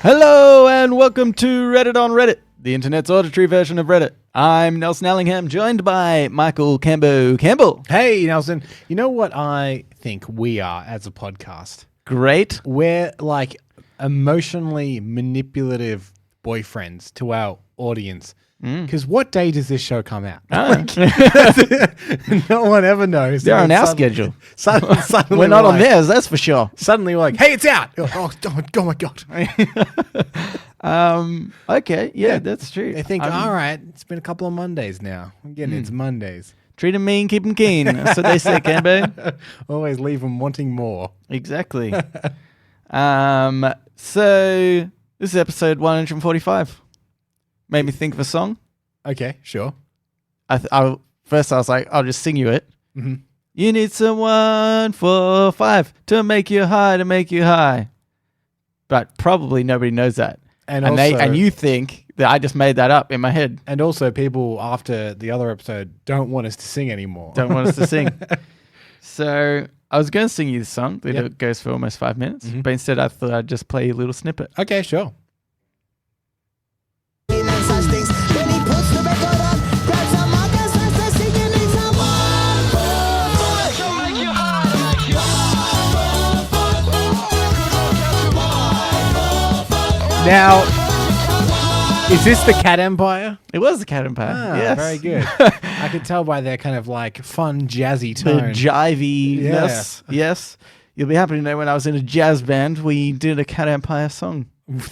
Hello and welcome to Reddit on Reddit, the internet's auditory version of Reddit. I'm Nelson Allingham, joined by Michael Campbell. Hey, Nelson. You know what I think we are as a podcast? Great. We're like emotionally manipulative boyfriends to our audience. Because what day does this show come out? Oh. No one ever knows. They're on our schedule. Suddenly We're not on theirs, that's for sure. Suddenly we're like, hey, it's out. Oh my God. Okay, yeah, that's true. They think, all right, it's been a couple of Mondays now. I'm getting it's Mondays. Treat them mean, keep them keen. That's what they say, Cambo. Always leave them wanting more. Exactly. So this is episode 145. Made me think of a song. Okay, sure. First I was like, I'll just sing you it. Mm-hmm. You need someone for 5 to make you high. But probably nobody knows that. And you think that I just made that up in my head. And also people after the other episode don't want us to sing anymore. Don't want us to sing. So I was going to sing you the song that it goes for almost 5 minutes. Mm-hmm. But instead I thought I'd just play you a little snippet. Okay, sure. Now, is this the Cat Empire? It was the Cat Empire. Yes. Very good. I could tell by their kind of like fun, jazzy tone. The jivey-ness. Yeah. Yes. You'll be happy to know when I was in a jazz band, we did a Cat Empire song.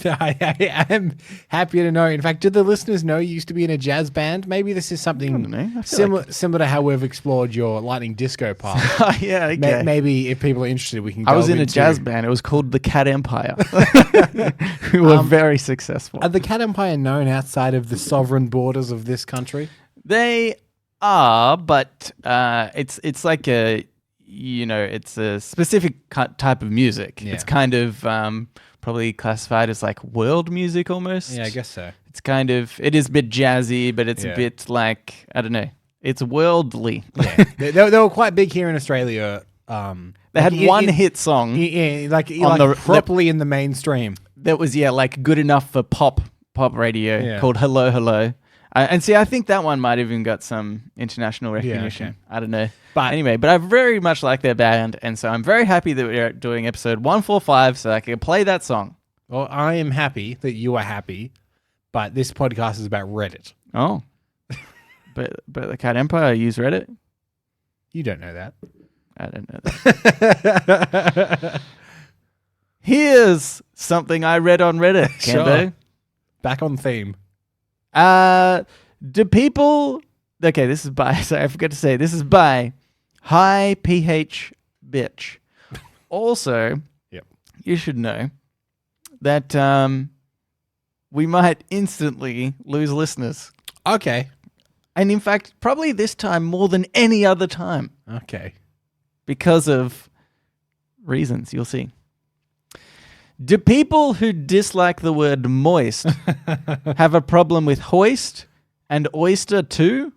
I am happy to know. In fact, did the listeners know you used to be in a jazz band? Maybe this is something similar to how we've explored your Lightning Disco part. Yeah, okay. Maybe if people are interested, we can I was in a jazz band. It was called the Cat Empire. We were very successful. Are the Cat Empire known outside of the sovereign borders of this country? They are, but it's like it's a specific type of music. Yeah. It's kind of probably classified as like world music almost. Yeah, I guess so. It is a bit jazzy, but it's a bit like, I don't know, it's worldly. Yeah. they were quite big here in Australia. They had one hit song. Properly in the mainstream. That was, like good enough for pop radio called Hello Hello. And see, I think that one might have even got some international recognition. Yeah, okay. I don't know. But anyway, I very much like their band, and so I'm very happy that we're doing episode 145 so I can play that song. Well, I am happy that you are happy, but this podcast is about Reddit. Oh. but the Cat Empire use Reddit? You don't know that. I don't know that. Here's something I read on Reddit, Cambo. Sure. Back on theme. Do people... Okay, this is by... Sorry, I forgot to say. This is by High PH Bitch. Also, you should know that we might instantly lose listeners. Okay. And in fact, probably this time more than any other time. Okay. Because of reasons, you'll see. Do people who dislike the word moist have a problem with hoist and oyster too?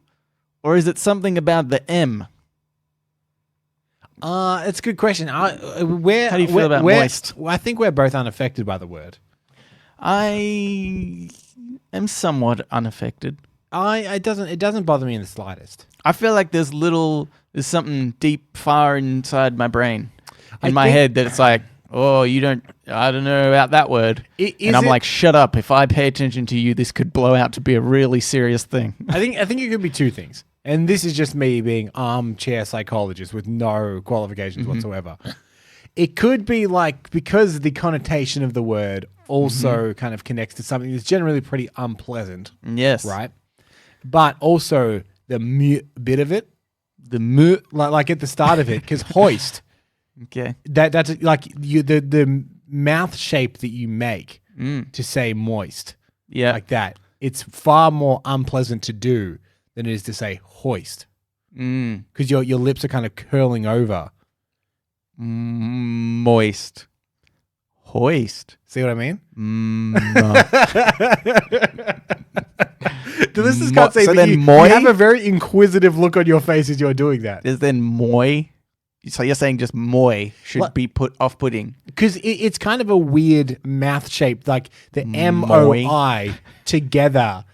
Or is it something about the M? It's a good question. How do you feel about moist? I think we're both unaffected by the word. I am somewhat unaffected. It doesn't bother me in the slightest. I feel like there's something deep far inside my brain, in my head, that it's like, oh, I don't know about that word. And I'm like, shut up. If I pay attention to you, this could blow out to be a really serious thing. I think it could be two things. And this is just me being armchair psychologist with no qualifications whatsoever. It could be like, because the connotation of the word also kind of connects to something that's generally pretty unpleasant. Yes. Right? But also the bit of it. Like at the start of it, because hoist. Okay. That's like the mouth shape that you make to say moist. Yeah. Like that. It's far more unpleasant to do than it is to say hoist. Because your lips are kind of curling over. Moist. Hoist. See what I mean? No. The listeners can't say, so but then you have a very inquisitive look on your face as you're doing that. Is then moi? So you're saying just moi should be off-putting? Because it's kind of a weird mouth shape, like the MOI together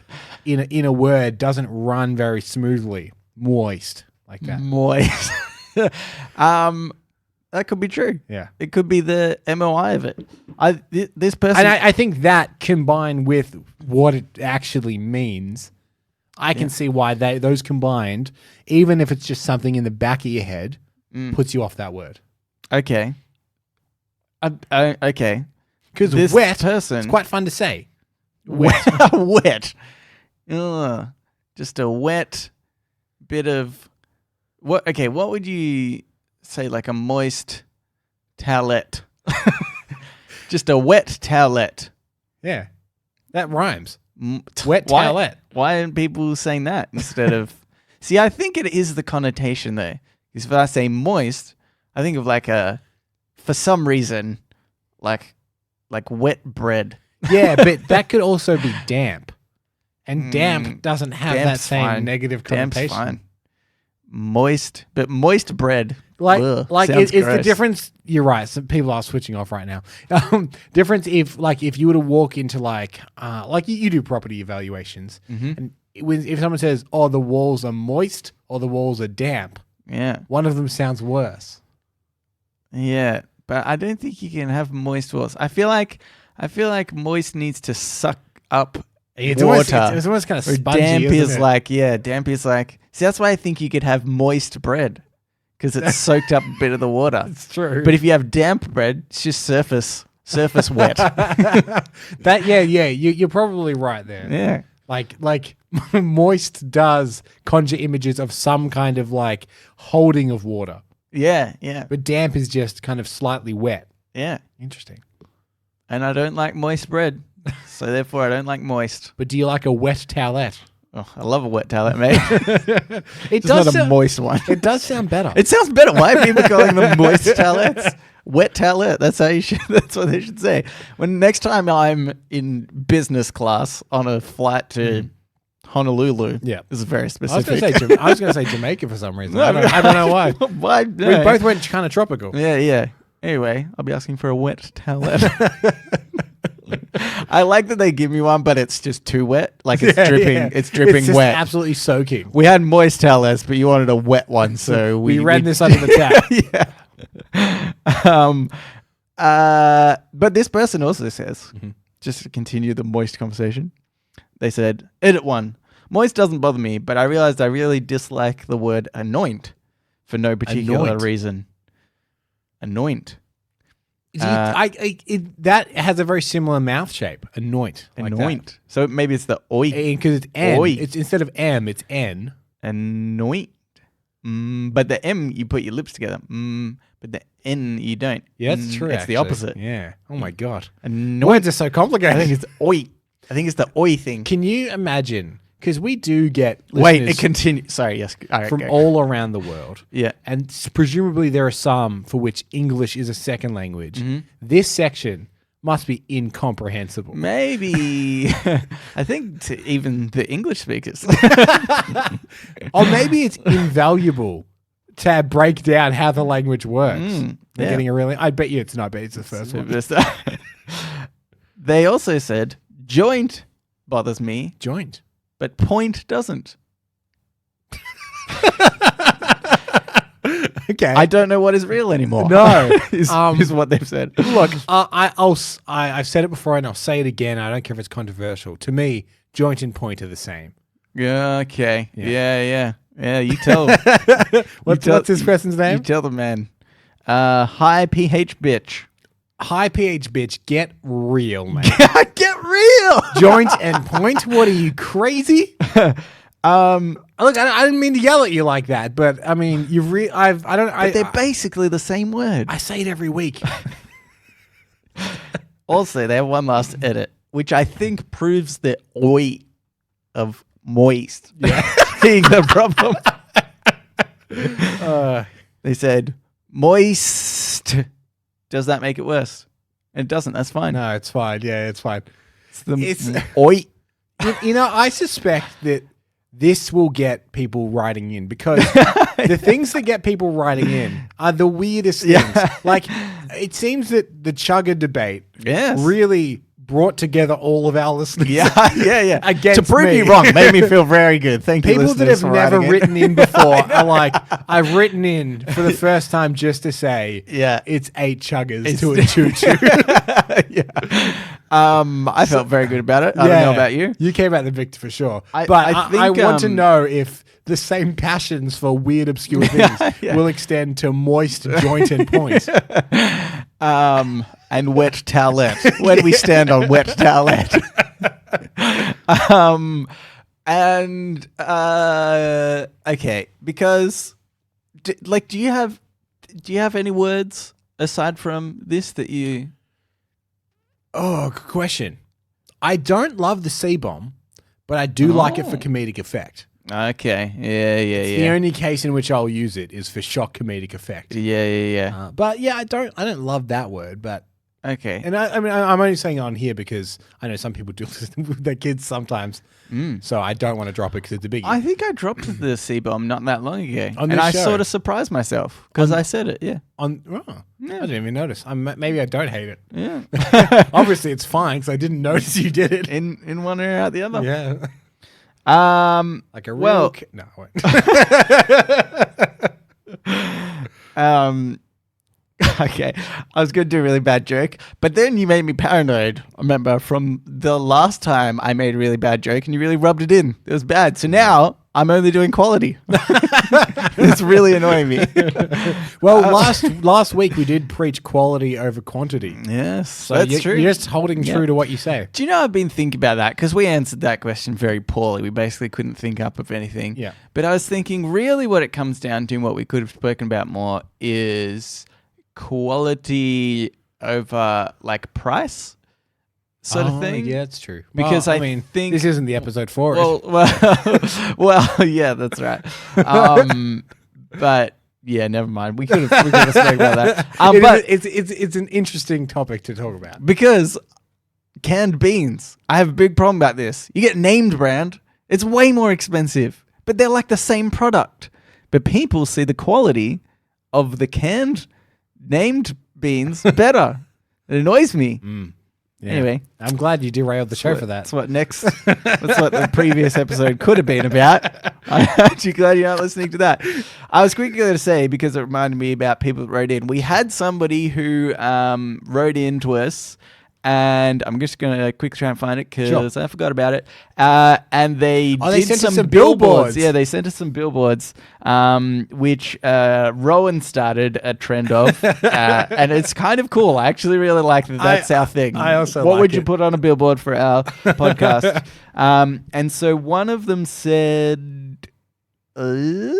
in a word doesn't run very smoothly. Moist, like that. Moist. That could be true. Yeah. It could be the MOI of it. This person... And I think that combined with what it actually means, I can see why those combined, even if it's just something in the back of your head, puts you off that word. Okay. Okay. Because wet is quite fun to say. Wet. Wet. Ugh. Just a wet bit of... What? Okay, what would you say, like a moist towelette? Just a wet towelette. Yeah. That rhymes. Wet towelette. Why aren't people saying that instead of... See, I think it is the connotation though. Because if I say moist, I think of like for some reason, like wet bread. Yeah, but that could also be damp. And damp doesn't have that same negative connotation. Damp's fine. Moist, but moist bread. It's the difference. You're right. Some people are switching off right now. Difference if you were to walk into like you do property evaluations, and if someone says, "Oh, the walls are moist" or "the walls are damp," one of them sounds worse. Yeah, but I don't think you can have moist walls. I feel like moist needs to suck up water. It's almost kind of spongy. Damp is damp is like. See, that's why I think you could have moist bread. Because it's soaked up a bit of the water. It's true. But if you have damp bread, it's just surface wet. You're probably right there. Yeah. Like moist does conjure images of some kind of like holding of water. Yeah. But damp is just kind of slightly wet. Yeah. Interesting. And I don't like moist bread. So therefore I don't like moist. But do you like a wet towelette? Oh, I love a wet towelette, mate. It does not a moist one. It does sound better. It sounds better. Why are people calling them moist towelettes? Wet towelette. That's how you should. That's what they should say. When next time I'm in business class on a flight to Honolulu, this is very specific. I was going to say Jamaica for some reason. I don't know why. Why? No. We both went kind of tropical. Yeah. Anyway, I'll be asking for a wet towelette. I like that they give me one, but it's just too wet. Like it's dripping. Yeah. It's dripping just wet. Absolutely soaking. We had moist towelettes, but you wanted a wet one, so we ran this under the tap. But this person also says, just to continue the moist conversation, they said, edit one. Moist doesn't bother me, but I realized I really dislike the word anoint for no particular reason. Anoint. That has a very similar mouth shape. Anoint. Anoint. So maybe it's the oi. Because it's N. Oi. It's instead of M, it's N. Anoint. But the M, you put your lips together. But the N, you don't. Yeah, that's true. It's the opposite. Yeah. Oh my God. Anoint. Words are so complicated. I think it's oi. I think it's the oi thing. Can you imagine? Because we do get listeners it continues. Sorry, yes. From all around the world. Yeah. And presumably there are some for which English is a second language. This section must be incomprehensible. Maybe. I think to even the English speakers. Or maybe it's invaluable to break down how the language works. Getting a really... I bet you it's not, but it's the first one. They also said, joint bothers me. Joint. But point doesn't. Okay. I don't know what is real anymore. No. is what they've said. Look, I've said it before and I'll say it again. I don't care if it's controversial. To me, joint and point are the same. Yeah, okay. Yeah, you tell. What's this person's name? You tell the man. Hi, PH bitch. Hi, PH bitch. Get real, man. Get real. Joint and point. What are you, crazy? Look, I didn't mean to yell at you like that, but I mean, they're basically the same word. I say it every week. Also, they have one last edit, which I think proves the oi of moist being the problem. They said moist. Does that make it worse? It doesn't. That's fine. No, it's fine. Yeah, it's fine. It's oi. I suspect that this will get people writing in because the things that get people writing in are the weirdest things. Like, it seems that the chugger debate really brought together all of our listeners. Yeah. Against to prove me. you wrong made me feel very good. Thank you, People that listeners, have for never writing written in before are like, I've written in for the first time just to say, it's 8 chuggers to a choo-choo. I felt very good about it. I don't know about you. You came out the victor for sure. I I think, want to know if the same passions for weird, obscure things will extend to moist joint and point. And wet towelette. Where do we stand on wet towelette? Okay, because do you have any words aside from this that you? Oh, good question. I don't love the C-bomb, but I do like it for comedic effect. Okay. Yeah. The only case in which I'll use it is for shock comedic effect. Yeah. But yeah, I don't love that word, but okay. And I mean, I'm only saying it on here because I know some people do listen with their kids sometimes. So I don't want to drop it because it's a biggie. I think I dropped the C-bomb not that long ago. On and this I show? sort of surprised myself because I said it, I didn't even notice. Maybe I don't hate it. Yeah. Obviously, it's fine because I didn't notice you did it. In one ear out the other. Yeah. Like a real well, no, wait. Okay, I was going to do a really bad joke, but then you made me paranoid. I remember from the last time I made a really bad joke and you really rubbed it in. It was bad. So now I'm only doing quality. It's really annoying me. Well, last week we did preach quality over quantity. Yes, So that's true. You're just holding true to what you say. Do you know I've been thinking about that because we answered that question very poorly. We basically couldn't think up of anything. Yeah. But I was thinking really what it comes down to and what we could have spoken about more is quality over like price sort of thing. Yeah, it's true. Because I mean, think this isn't the episode for it. Well, yeah, that's right. But yeah, never mind. We could have spoken about that. But it's an interesting topic to talk about because canned beans, I have a big problem about this. You get named brand, it's way more expensive, but they're like the same product. But people see the quality of the canned named beans better. It annoys me. Yeah. Anyway, I'm glad you derailed the show for that. That's what the previous episode could have been about. I'm actually glad you're not listening to that. I was quickly going to say, because it reminded me about people that wrote in. We had somebody who wrote in to us, and I'm just going to quickly try and find it because I forgot about it. And they did sent some billboards. Yeah, they sent us some billboards, which Rowan started a trend of. And it's kind of cool. I actually really like that that's our thing. I also What like would you it. put on a billboard for our podcast? And so one of them said... okay,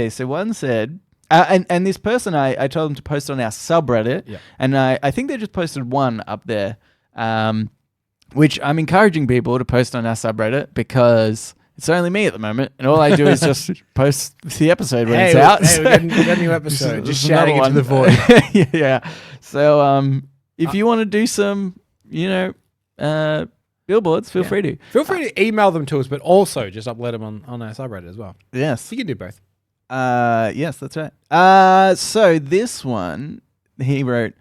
so one said... and this person, I told them to post on our subreddit, and I think they just posted one up there, which I'm encouraging people to post on our subreddit because it's only me at the moment, and all I do is just post the episode when it's out. Hey, we got a new episode. Just shouting into the void. Yeah. So if you want to do some, billboards, feel free to. Feel free to email them to us, but also just upload them on our subreddit as well. Yes. You can do both. Yes, that's right. So this one, he wrote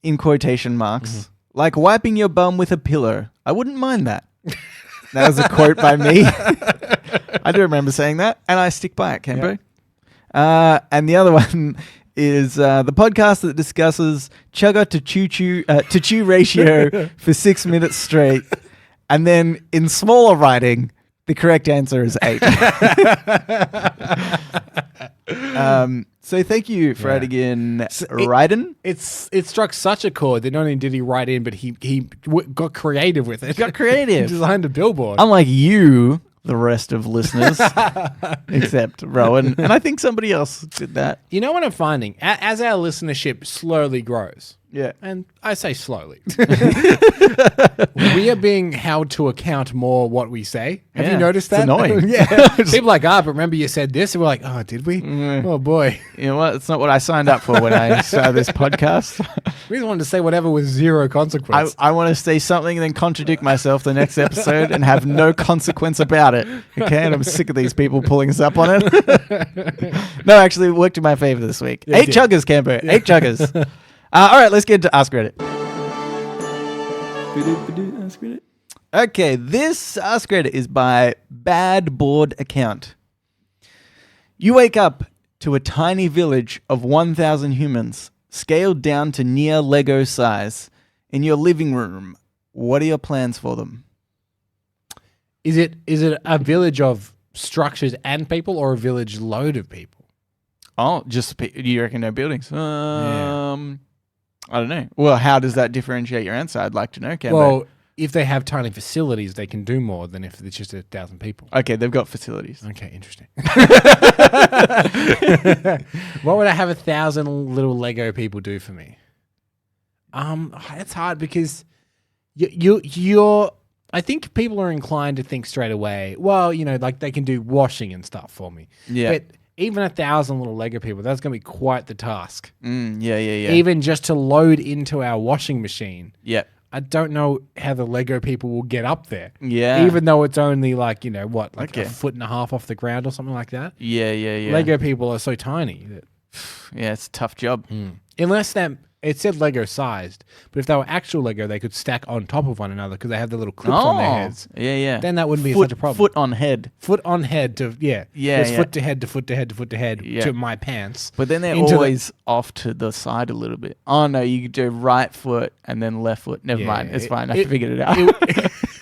in quotation marks, like wiping your bum with a pillow. I wouldn't mind that. That was a quote by me. I do remember saying that, and I stick by it, Cambo. And the other one is the podcast that discusses chugger to chew ratio for 6 minutes straight, and then in smaller writing, the correct answer is 8. So thank you for adding in Raiden. It struck such a chord that not only did he write in, but he got creative with it. He got creative. He designed a billboard. Unlike you, the rest of listeners, except Rowan. And I think somebody else did that. You know what I'm finding? As our listenership slowly grows, Yeah. And I say slowly. We are being held to account more what we say. Have you noticed that? It's annoying. Yeah. People are like, but remember you said this? And we're like, oh, did we? Oh, boy. You know what? It's not what I signed up for when I started this podcast. We just wanted to say whatever with zero consequence. I want to say something and then contradict myself the next episode and have no consequence about it. Okay? And I'm sick of these people pulling us up on it. No, actually, it worked in my favor this week. Yeah, 8 chuggers, Cambo. 8 chuggers. All right, let's get into Ask Reddit. Okay, this Ask Reddit is by Bad Board Account. You wake up to a tiny village of 1,000 humans, scaled down to near Lego size, in your living room. What are your plans for them? Is it a village of structures and people, or a village load of people? Oh, just you reckon no buildings? I don't know. Well, how does that differentiate your answer? I'd like to know, Cambo. Well, if they have tiny facilities, they can do more than if it's just 1,000 people. Okay, they've got facilities. Okay, interesting. What would I have 1,000 little Lego people do for me? It's hard because you're. I think people are inclined to think straight away, well, like they can do washing and stuff for me. Yeah. But even 1,000 little Lego people, that's going to be quite the task. Yeah. Even just to load into our washing machine. Yeah. I don't know how the Lego people will get up there. Yeah. Even though it's only a foot and a half off the ground or something like that. Yeah. Lego people are so tiny that yeah, it's a tough job. Unless it said Lego sized, but if they were actual Lego, they could stack on top of one another because they have the little clips on their heads. Yeah. Then that wouldn't be such a problem. Foot on head. Foot on head to foot to head to foot to head to foot to head to my pants. But then they're always off to the side a little bit. Oh no, you could do right foot and then left foot. Never mind, it's fine. I figured it out.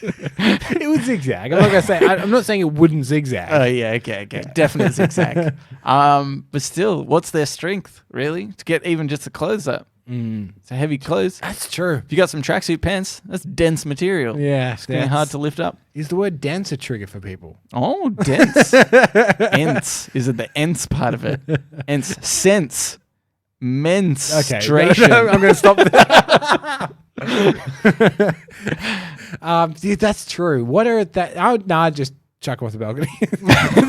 It would zigzag. I'm not gonna say. I'm not saying it wouldn't zigzag. Oh yeah, okay, definite zigzag. But still, what's their strength really to get even just the clothes up? It's a heavy clothes. That's true. If you got some tracksuit pants, that's dense material. Yeah, it's gonna be hard to lift up. Is the word dense a trigger for people? Oh, dense. Ents. Is it the ents part of it? Ents. Sense. Menstruation. Okay. I'm going to stop there. That's true. What are that? I'd just chuck off the balcony.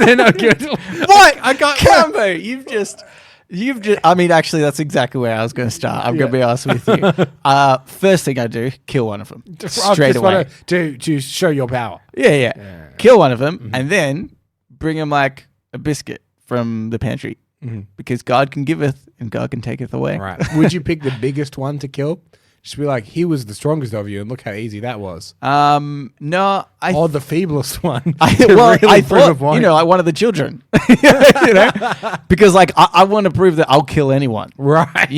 They're not good. What? I got Cambo. You've just. I mean, actually, that's exactly where I was going to start. I'm going to be honest with you. First thing I do, kill one of them straight away to show your power. Yeah. Kill one of them and then bring him like a biscuit from the pantry because God can giveth and God can taketh away. Right. Would you pick the biggest one to kill? Just be like, he was the strongest of you, and look how easy that was. No, or the feeblest one. I thought, like one of the children, because like I want to prove that I'll kill anyone, right?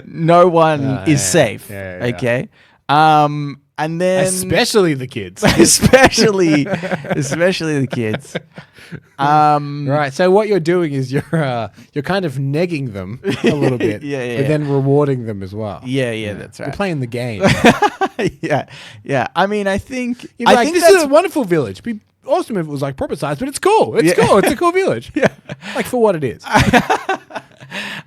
No one is safe. Yeah. Okay, and then especially the kids, especially the kids. Right. So what you're doing is you're kind of negging them a little bit, but then rewarding them as well. Yeah, that's right. You're playing the game. yeah. I mean, I think think this is a wonderful village. It'd be awesome if it was like proper size, but it's cool. It's cool. It's a cool village. Yeah, like for what it is.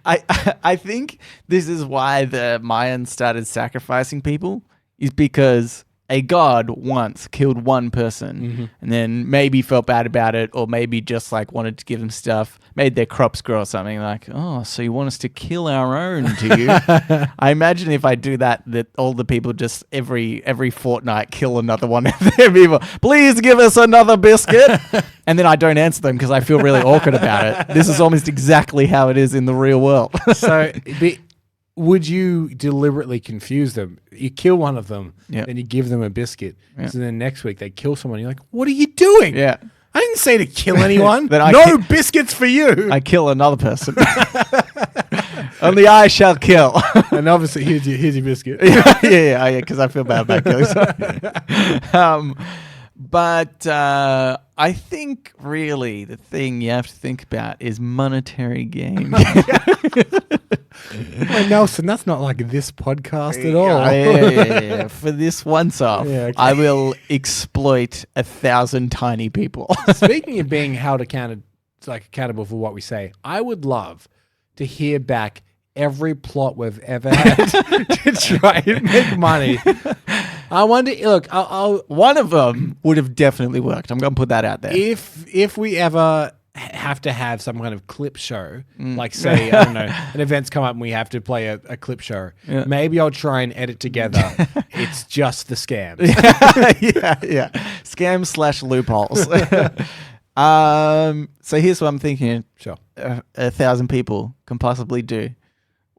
I think this is why the Mayans started sacrificing people, is because a god once killed one person and then maybe felt bad about it, or maybe just like wanted to give them stuff, made their crops grow or something, like, oh, so you want us to kill our own, do you? I imagine if I do that all the people just every fortnight kill another one of their people. Please give us another biscuit. And then I don't answer them because I feel really awkward about it. This is almost exactly how it is in the real world. So would you deliberately confuse them? You kill one of them, then you give them a biscuit. So then next week they kill someone. You're like, what are you doing? Yeah. I didn't say to kill anyone. No biscuits for you. I kill another person. Only I shall kill. And obviously, here's your biscuit. Yeah, because I feel bad about killing someone. But I think really the thing you have to think about is monetary gain. Well, Nelson, that's not like this podcast at all. Yeah. For this once off, I will exploit 1,000 tiny people. Speaking of being held accountable for what we say, I would love to hear back every plot we've ever had to try and make money. I wonder. Look, one of them would have definitely worked. I'm going to put that out there. If we ever have to have some kind of clip show, like say, I don't know, an event's come up and we have to play a clip show, maybe I'll try and edit together. It's just the scams. yeah. Scams / loopholes. So here's what I'm thinking. Sure. 1,000 people can possibly do.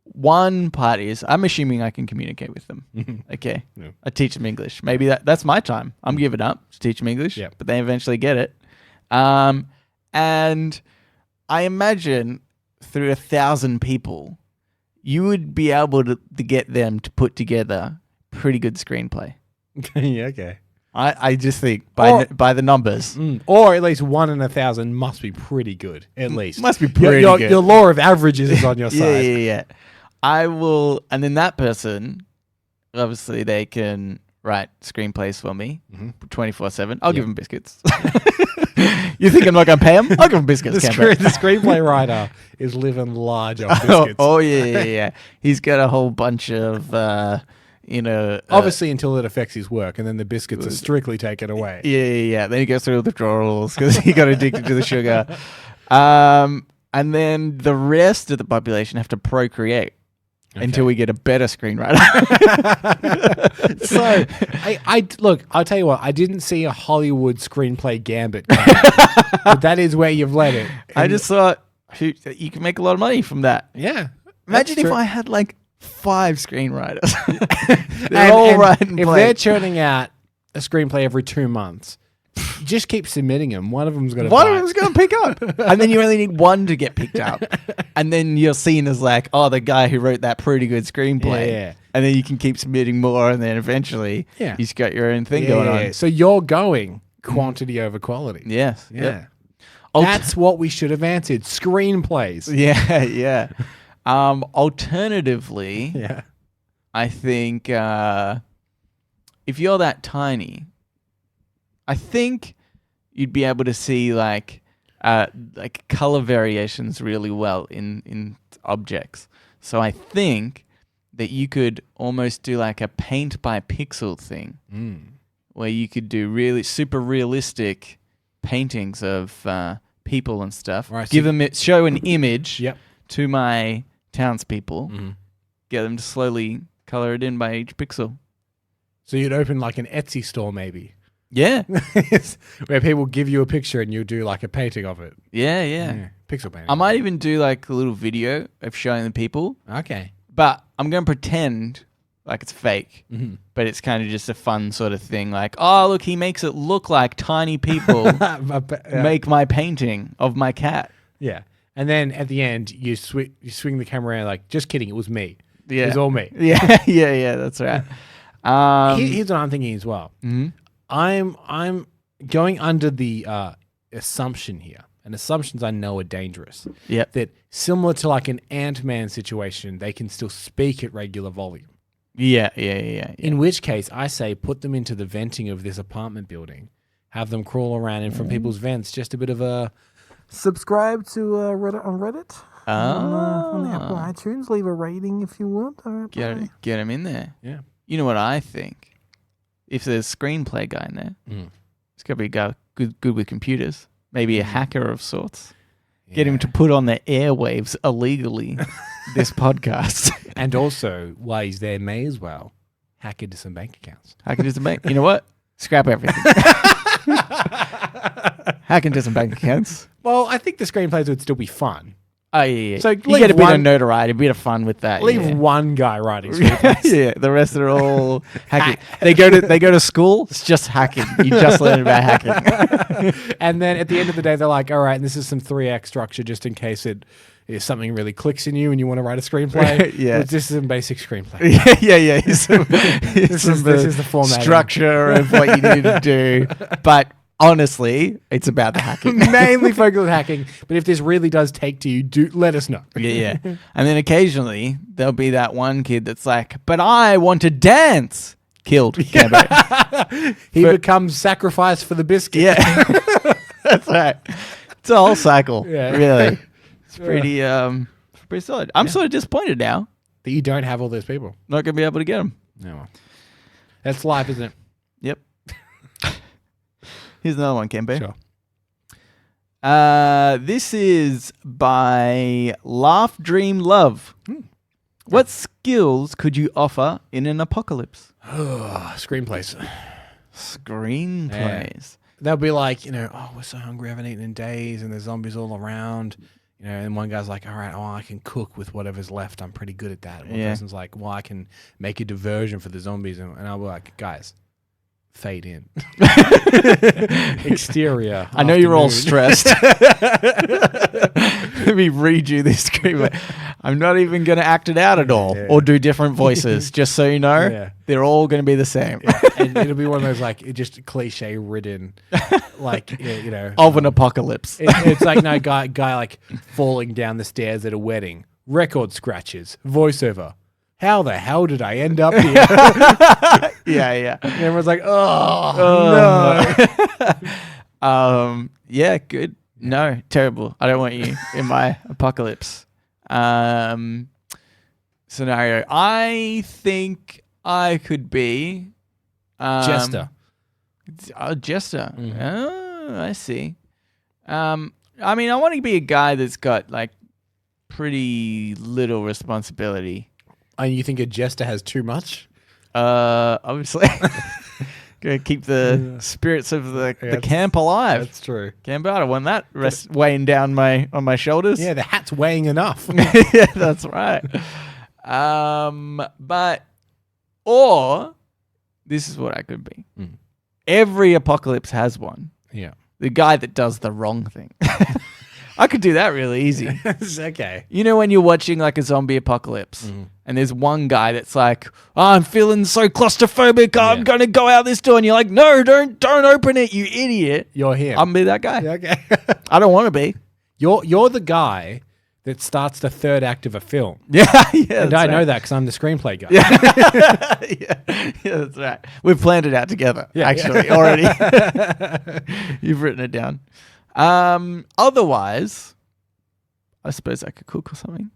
One part is, I'm assuming I can communicate with them. Okay. Yeah. I teach them English. Maybe that's my time. I'm giving up to teach them English, but they eventually get it. And I imagine through 1,000 people, you would be able to get them to put together pretty good screenplay. Yeah, okay. I just think by the numbers. Or at least 1 in 1,000 must be pretty good, at least. Must be pretty good. Your law of averages is on your side. Yeah. I will, and then that person, obviously they can write screenplays for me 24/7. I'll give them biscuits. You think I'm not going to pay them? I'll give them biscuits. The screenplay writer is living large on biscuits. Oh, yeah. He's got a whole bunch of, obviously until it affects his work, and then the biscuits are strictly taken away. Yeah. Then he goes through withdrawals because he got addicted to the sugar. And then the rest of the population have to procreate. Okay. Until we get a better screenwriter. So, look, I'll tell you what, I didn't see a Hollywood screenplay gambit coming, but that is where you've led it. I just thought you can make a lot of money from that. Yeah. Imagine if I had like 5 screenwriters. They're all writing. If they're churning out a screenplay every 2 months, just keep submitting them. One of them's going to pick up. And then you only need one to get picked up. And then you're seen as like, the guy who wrote that pretty good screenplay. Yeah. And then you can keep submitting more. And then eventually you've got your own thing going on. So you're going quantity over quality. Yes. Yeah. Yep. That's what we should have answered. Screenplays. Yeah. Alternatively, I think if you're that tiny, I think you'd be able to see like color variations really well in objects. So I think that you could almost do like a paint by pixel thing, where you could do really super realistic paintings of people and stuff. Right, show an image to my townspeople, get them to slowly color it in by each pixel. So you'd open like an Etsy store, maybe. Yeah. Where people give you a picture and you do like a painting of it. Yeah. Pixel painting. I might even do like a little video of showing the people. Okay. But I'm going to pretend like it's fake. But it's kind of just a fun sort of thing. Like, oh, look, he makes it look like tiny people make my painting of my cat. Yeah. And then at the end, you swing the camera around like, just kidding, it was me. Yeah. It was all me. Yeah, that's right. Here's what I'm thinking as well. I'm going under the assumption here, and assumptions I know are dangerous. Yep. That similar to like an Ant-Man situation, they can still speak at regular volume. Yeah. In which case, I say put them into the venting of this apartment building, have them crawl around in from people's vents. Just a bit of a subscribe to Reddit on Reddit. On the Apple iTunes. Leave a rating if you want. Get them in there. Yeah. You know what I think? If there's a screenplay guy in there, it's got to be a guy good with computers. Maybe a hacker of sorts. Get him to put on the airwaves illegally this podcast. And also, while he's there, may as well hack into some bank accounts. Hack into some bank. You know what? Scrap everything. Hack into some bank accounts. Well, I think the screenplays would still be fun. Oh, yeah. So you get a bit of notoriety, a bit of fun with that. Leave one guy writing screenplays. Yeah, the rest are all hacking. They go to school, it's just hacking. You just learn about hacking. And then at the end of the day, they're like, all right, this is some 3-act structure just in case if something really clicks in you and you want to write a screenplay. Yeah. This is some basic screenplay. Yeah. This is the format. Structure of what you need to do. But honestly, it's about the hacking. Mainly focused on hacking. But if this really does take to you, do let us know. Yeah. And then occasionally there'll be that one kid that's like, but I want to dance. Killed. He becomes sacrificed for the biscuit. Yeah. That's right. It's a whole cycle. Yeah. Really. It's pretty solid. I'm sort of disappointed now. That you don't have all those people. Not going to be able to get them. No. Well. That's life, isn't it? Yep. Here's another one, Kembe. Sure. This is by Laugh Dream Love. What skills could you offer in an apocalypse? Screenplays. Screenplays. They'll be like, we're so hungry, haven't eaten in days, and there's zombies all around. And one guy's like, all right, I can cook with whatever's left. I'm pretty good at that. And one person's like, well, I can make a diversion for the zombies. And I'll be like, guys, fade in. Exterior. I know you're all stressed. Let me read you this screenplay. I'm not even going to act it out at all or do different voices. Just so you know, they're all going to be the same. And it'll be one of those just cliche ridden, of an apocalypse. It's like no guy like falling down the stairs at a wedding. Record scratches. Voiceover. How the hell did I end up here? Yeah. And everyone's like, oh no. Yeah, good. No, terrible. I don't want you in my apocalypse scenario. I think I could be Jester. Jester. Mm-hmm. Oh, I see. I mean, I want to be a guy that's got like pretty little responsibility. And you think a jester has too much? Obviously. Gonna keep the spirits of the camp alive. That's true. Camp out. I want that weighing down on my shoulders. Yeah, the hat's weighing enough. Yeah, that's right. Or this is what I could be. Every apocalypse has one. Yeah. The guy that does the wrong thing. I could do that really easy. Okay. You know when you're watching like a zombie apocalypse and there's one guy that's like, I'm feeling so claustrophobic, I'm going to go out this door. And you're like, no, don't open it, you idiot. You're here. I'm going to be that guy. Yeah, okay. I don't want to be. You're the guy that starts the third act of a film. Yeah. And I know that because I'm the screenplay guy. Yeah, that's right. We've planned it out together, actually, already. You've written it down. Otherwise, I suppose I could cook or something.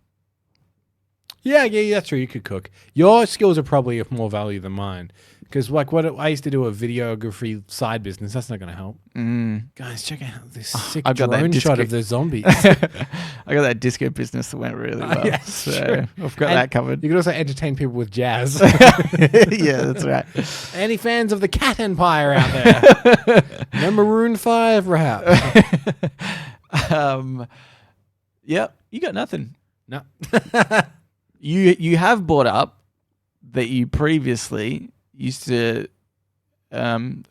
Yeah, that's true. You could cook. Your skills are probably of more value than mine. Because like I used to do a videography side business. That's not going to help. Guys, check out this sick drone shot of the zombies. I got that disco business that went really well. Yeah, so sure. I've got that covered. You could also entertain people with jazz. Yeah, that's right. Any fans of the Cat Empire out there? No Maroon 5 rap. Yep, you got nothing. No. You have brought up that you previously used to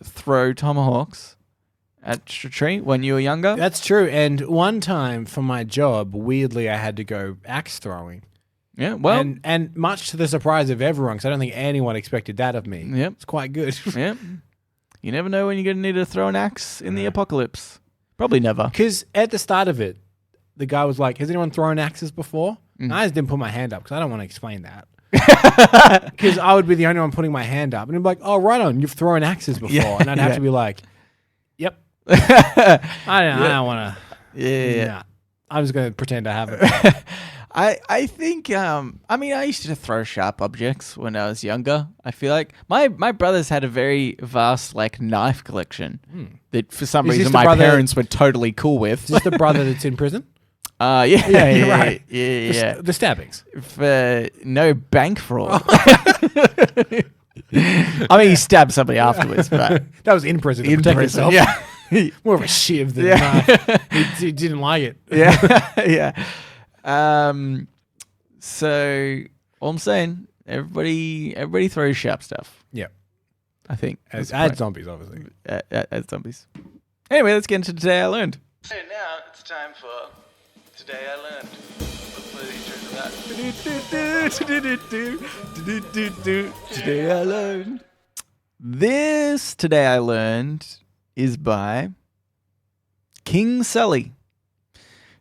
throw tomahawks at a tree when you were younger. That's true. And one time for my job, weirdly, I had to go axe throwing. Yeah, well. And much to the surprise of everyone, because I don't think anyone expected that of me. Yep. It's quite good. Yep. You never know when you're going to need to throw an axe in the apocalypse. Probably never. Because at the start of it, the guy was like, has anyone thrown axes before? And I just didn't put my hand up because I don't want to explain that. Because I would be the only one putting my hand up. And he'd be like, oh, right on, you've thrown axes before. Yeah, and I'd have to be like, yep. I don't want to. Yeah. Nah. I'm just going to pretend I haven't. I think, I used to throw sharp objects when I was younger. I feel like my brothers had a very vast, knife collection that for some reason my parents were totally cool with. Is this the brother that's in prison? Yeah, you're right. Yeah. The stabbings. For no bank fraud. He stabbed somebody afterwards, but that was in prison. To protect himself. Yeah. More of a shiv than a knife. He didn't like it. Yeah. So all I'm saying, everybody throws sharp stuff. Yeah. I think. As zombies, obviously. As zombies. Anyway, let's get into Today I Learned. So now it's time for Today I Learned. Today I Learned. This Today I Learned is by King Sully.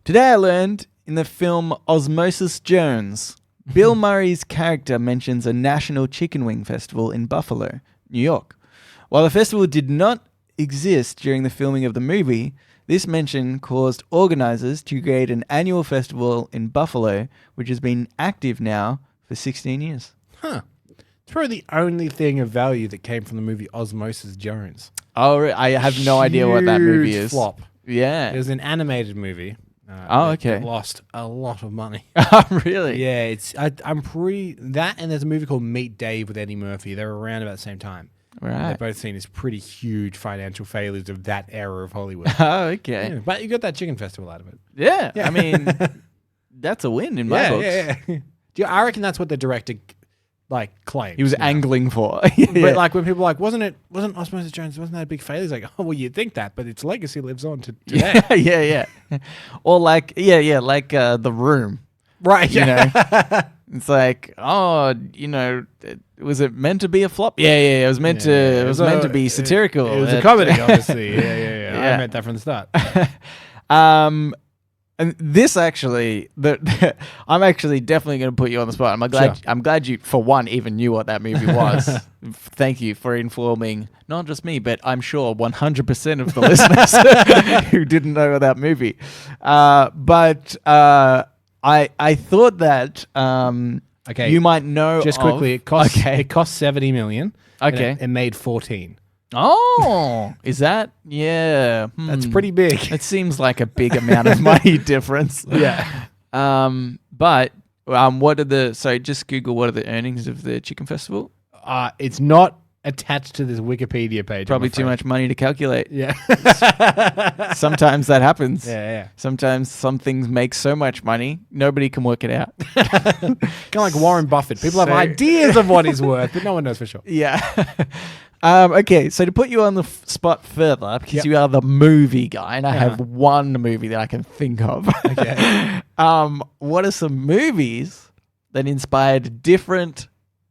Today I learned in the film Osmosis Jones, Bill Murray's character mentions a national chicken wing festival in Buffalo, New York. While the festival did not exist during the filming of the movie, This mention caused organizers to create an annual festival in Buffalo, which has been active now for 16 years. Huh. It's probably the only thing of value that came from the movie Osmosis Jones. Oh, I have no idea what that movie Huge is. Flop. Yeah. It was an animated movie. Okay. It lost a lot of money. Oh, really? Yeah, I'm pretty... That and there's a movie called Meet Dave with Eddie Murphy. They were around about the same time. Right. They're both seen as pretty huge financial failures of that era of Hollywood. Oh, okay. Yeah, but you got that chicken festival out of it. Yeah. I mean, that's a win in my books. Yeah. I reckon that's what the director claimed. He was angling for. But like when people are like, wasn't Osmosis Jones, wasn't that a big failure? He's like, oh, well, you'd think that, but its legacy lives on to today. Yeah. Or like, The Room. Right. You know? It's like, was it meant to be a flop? Yeah. It was meant to be satirical. It was a comedy, obviously. Yeah. I meant that from the start. And this actually, I'm actually definitely going to put you on the spot. I'm glad you, for one, even knew what that movie was. Thank you for informing not just me, but I'm sure 100% of the listeners who didn't know that movie. But I thought that you might know. Just quickly, it cost $70 million. Okay, it made 14. Oh, is that? Yeah. That's pretty big. It seems like a big amount of money difference. Yeah. But what are just Google what are the earnings of the chicken festival? It's not attached to this Wikipedia page. Probably too much money to calculate. Yeah. Sometimes that happens. Yeah. Sometimes some things make so much money, nobody can work it out. Kind of like Warren Buffett. People have ideas of what he's worth, but no one knows for sure. Yeah. Okay, so to put you on the spot further, because you are the movie guy, and I have one movie that I can think of. Okay. What are some movies that inspired different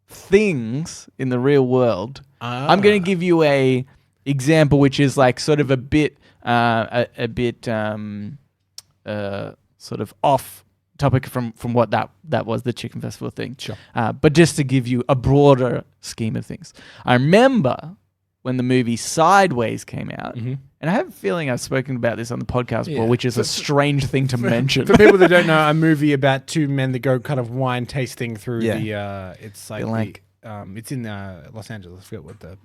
things in the real world? I'm going to give you a example, which is like sort of a bit sort of off topic from what that was, the chicken festival thing. Sure. But just to give you a broader scheme of things, I remember when the movie Sideways came out, and I have a feeling I've spoken about this on the podcast before, which is a strange thing to mention. For people that don't know, a movie about two men that go kind of wine tasting through it's like it's in Los Angeles. I forget what the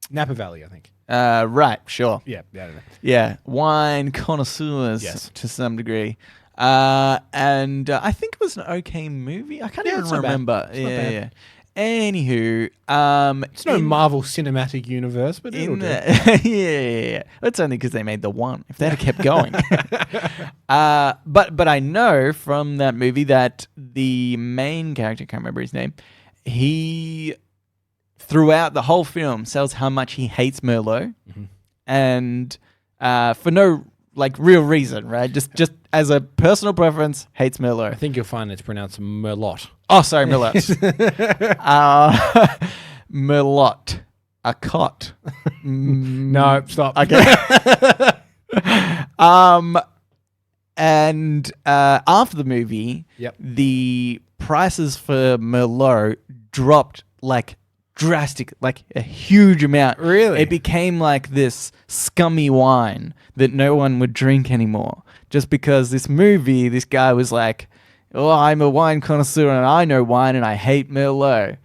Napa Valley, I think. Right, sure. Yeah, I don't know. Yeah, wine connoisseurs to some degree. And I think it was an okay movie. I can't even remember. Yeah. Anywho, it's no Marvel Cinematic Universe, but it'll do. Yeah. That's only because they made the one. If they'd have kept going. But I know from that movie that the main character, I can't remember his name, he throughout the whole film tells how much he hates Merlot, and for no real reason, right? Just as a personal preference, hates Merlot. I think you'll find it's pronounced Merlot. Oh, sorry, Merlot. Merlot. A cot. No, stop. Okay. And after the movie, the prices for Merlot dropped drastic, a huge amount. Really? It became like this scummy wine that no one would drink anymore. Just because this guy was like, oh, I'm a wine connoisseur and I know wine and I hate Merlot.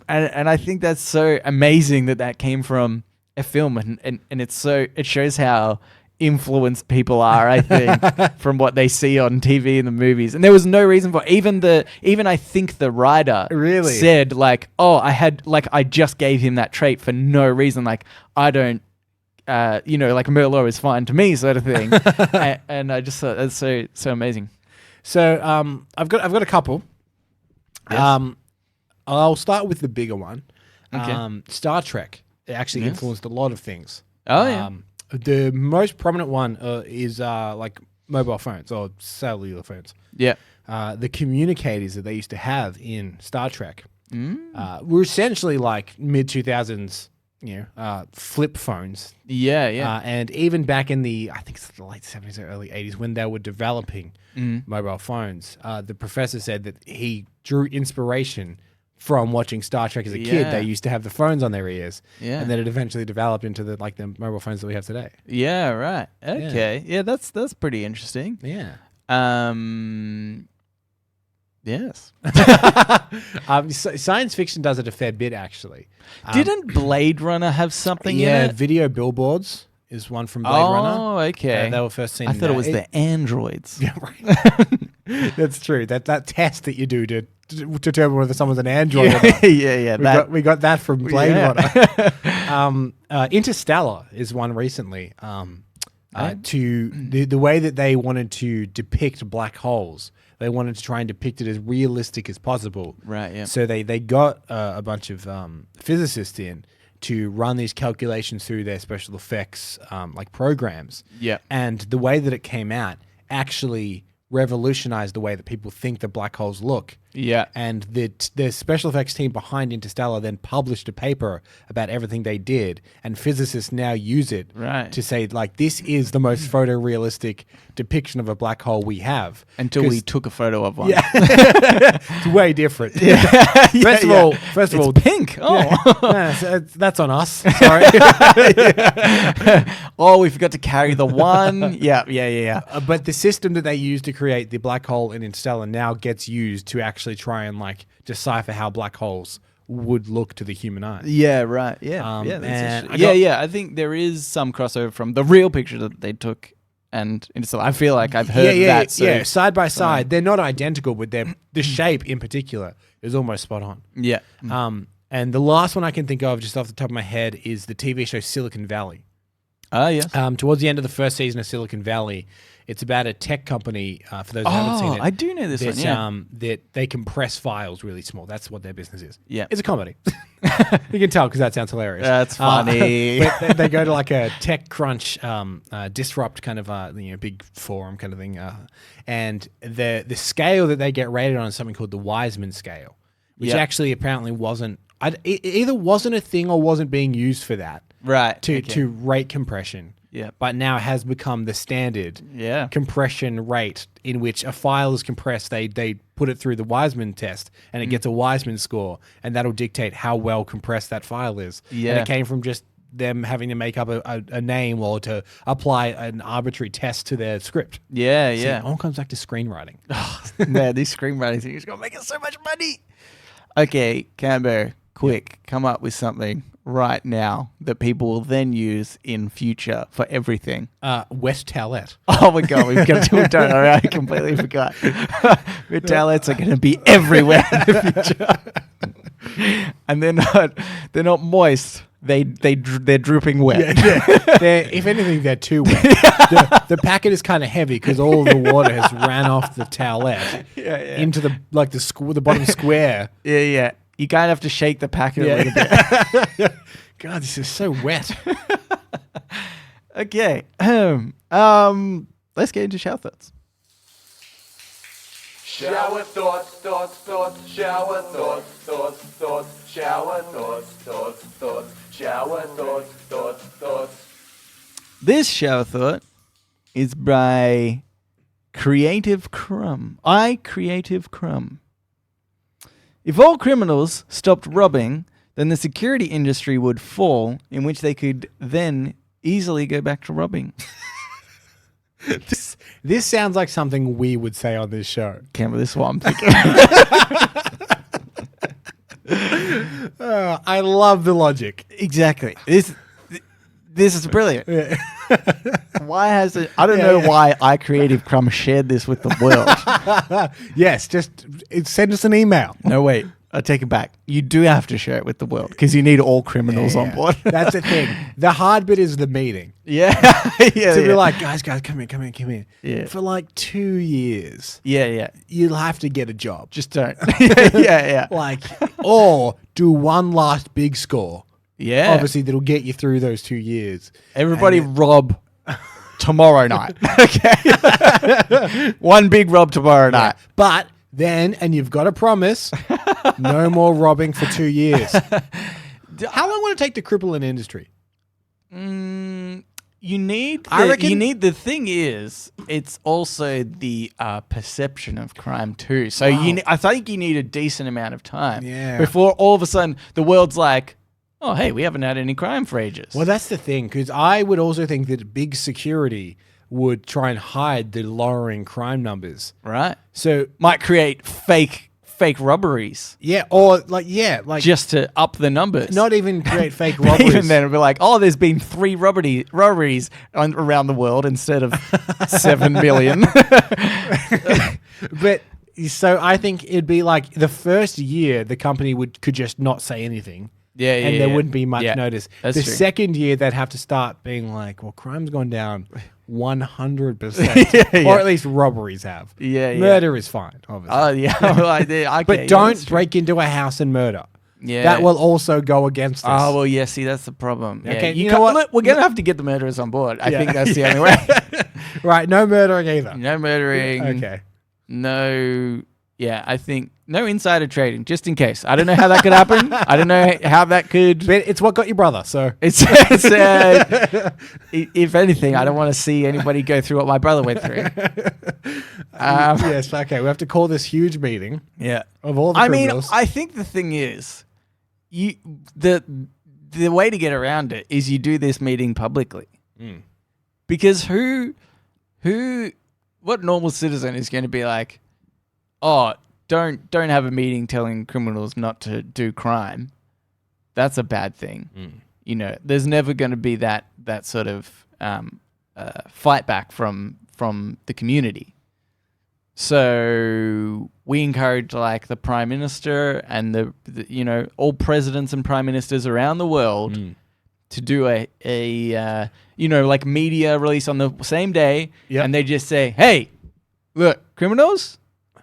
and I think that's so amazing that came from a film and it shows how influenced people are, I think, from what they see on TV and the movies. And there was no reason for even I think the writer said I just gave him that trait for no reason. I don't Merlot is fine to me, sort of thing. and I just thought that's so amazing. So I've got a couple. Yes. I'll start with the bigger one. Okay. Star Trek actually influenced a lot of things. Oh yeah. The most prominent one is mobile phones or cellular phones. Yeah. The communicators that they used to have in Star Trek were essentially like mid-2000s, flip phones. Yeah. And even back in I think it's the late 70s or early 80s when they were developing mobile phones, the professor said that he drew inspiration from watching Star Trek as a kid. Yeah. They used to have the phones on their ears. Yeah. And then it eventually developed into the mobile phones that we have today. Yeah, right. Okay. Yeah, that's pretty interesting. Yeah. Yes. Science fiction does it a fair bit, actually. Didn't Blade Runner have something in Yeah, it? video billboards is one from Blade Runner. Oh, okay. They were first seen. I thought it was the androids. Yeah, right. That's true. That test that you do to determine whether someone's an android or not. Yeah. We got that from Blade Runner. Interstellar is one recently. To the way that they wanted to depict black holes, they wanted to try and depict it as realistic as possible. Right. Yeah. So they got a bunch of physicists in to run these calculations through their special effects programs. Yeah. And the way that it came out actually revolutionized the way that people think that black holes look. Yeah. And the special effects team behind Interstellar then published a paper about everything they did, and physicists now use it to say, like, this is the most photorealistic depiction of a black hole we have. Until we took a photo of one. Yeah. It's way different. First of all, pink. Oh. Yeah, that's on us. Sorry. Oh, we forgot to carry the one. Yeah. But the system that they used to create the black hole in Interstellar now gets used to actually try and decipher how black holes would look to the human eye. Yeah, right. Yeah. I think there is some crossover from the real picture that they took and Interstellar. I feel like I've heard that. So side by side. They're not identical, but the shape in particular is almost spot on. Yeah. And the last one I can think of just off the top of my head is the TV show Silicon Valley. Oh, yes. Towards the end of the first season of Silicon Valley, it's about a tech company, for those who haven't seen it. I do know this one, yeah. That they compress files really small. That's what their business is. Yeah. It's a comedy. You can tell because that sounds hilarious. That's funny. But they go to like a tech crunch, disrupt kind of big forum kind of thing. And the scale that they get rated on is something called the Wiseman scale, which actually apparently wasn't, it either wasn't a thing or wasn't being used for that. Right. To rate compression. Yeah. But now has become the standard Yeah. compression rate in which a file is compressed. They put it through the Wiseman test and it gets a Wiseman score, and that'll dictate how well compressed that file is. Yeah. And it came from just them having to make up a name or to apply an arbitrary test to their script. Yeah, So yeah. it all comes back to screenwriting. Man, these screenwriting things are going to make us so much money. Okay, Cambo, quick, come up with something right now that people will then use in future for everything. West Towelette. Oh my God, we've done it. I completely forgot. Towelettes are going to be everywhere in the future. And they're not moist. They're drooping wet. If anything, they're too wet. The packet is kind of heavy because all the water has ran off the towelette into the bottom square. Yeah. You kind of have to shake the packet a little bit. God, this is so wet. Okay. Let's get into shower thoughts. Shower thoughts, shower thoughts, shower thoughts. This shower thought is by Creative Crumb. Creative Crumb. If all criminals stopped robbing, then the security industry would fall, in which they could then easily go back to robbing. This sounds like something we would say on this show. Campbell, this is what I'm thinking. I love the logic. Exactly. This is brilliant. Why has it? I don't know why iCreative Crumb shared this with the world. Yes, just send us an email. No, wait. I take it back. You do have to share it with the world because you need all criminals on board. That's the thing. The hard bit is the meeting. Yeah. To be like, guys, come here. Yeah. For like 2 years. Yeah. You'll have to get a job. Just don't. Yeah. Or do one last big score. Yeah. Obviously, that'll get you through those 2 years. Everybody rob tomorrow night. Okay. One big rob tomorrow night. But then, and you've got to promise, no more robbing for 2 years. How long would it take to cripple an industry? You need. I reckon- you need. The thing is, it's also the perception of crime too. So I think you need a decent amount of time. Yeah. Before all of a sudden the world's like, oh hey, we haven't had any crime for ages. Well, that's the thing, because I would also think that big security would try and hide the lowering crime numbers. right. So Might create fake robberies like just to up the numbers. not even create fake But robberies. even then, it'll be like, oh, there's been 3 robberies around the world instead of 7 million. But so I think it'd be like the first year the company could just not say anything. Yeah, and there wouldn't be much Yeah, notice. that's The true. second year they'd have to start being like, well, crime's gone down 100%. Or at least robberies have. Yeah. Murder is fine, obviously. Oh, yeah. Well, okay, but don't break into a house and murder. Yeah. That will also go against us. Oh, well, yeah, see, that's the problem. Yeah. Okay, you know what? Look, we're going to have to get the murderers on board. I Yeah. think that's the only way. Right, no murdering either. No murdering. Okay. No. Yeah, I think no insider trading, just in case. I don't know how that could happen. I don't know how that could. But it's what got your brother, so. If anything, I don't want to see anybody go through what my brother went through. Yes, okay, we have to call this huge meeting Yeah. of all the I mean, criminals. I think the thing is, the way to get around it is you do this meeting publicly, because what normal citizen is going to be like, oh, don't have a meeting telling criminals not to do crime. That's a bad thing. You know, there's never going to be that sort of fight back from the community. So we encourage like the prime minister and the all presidents and prime ministers around the world to do a like media release on the same day, and they just say, hey, look, criminals,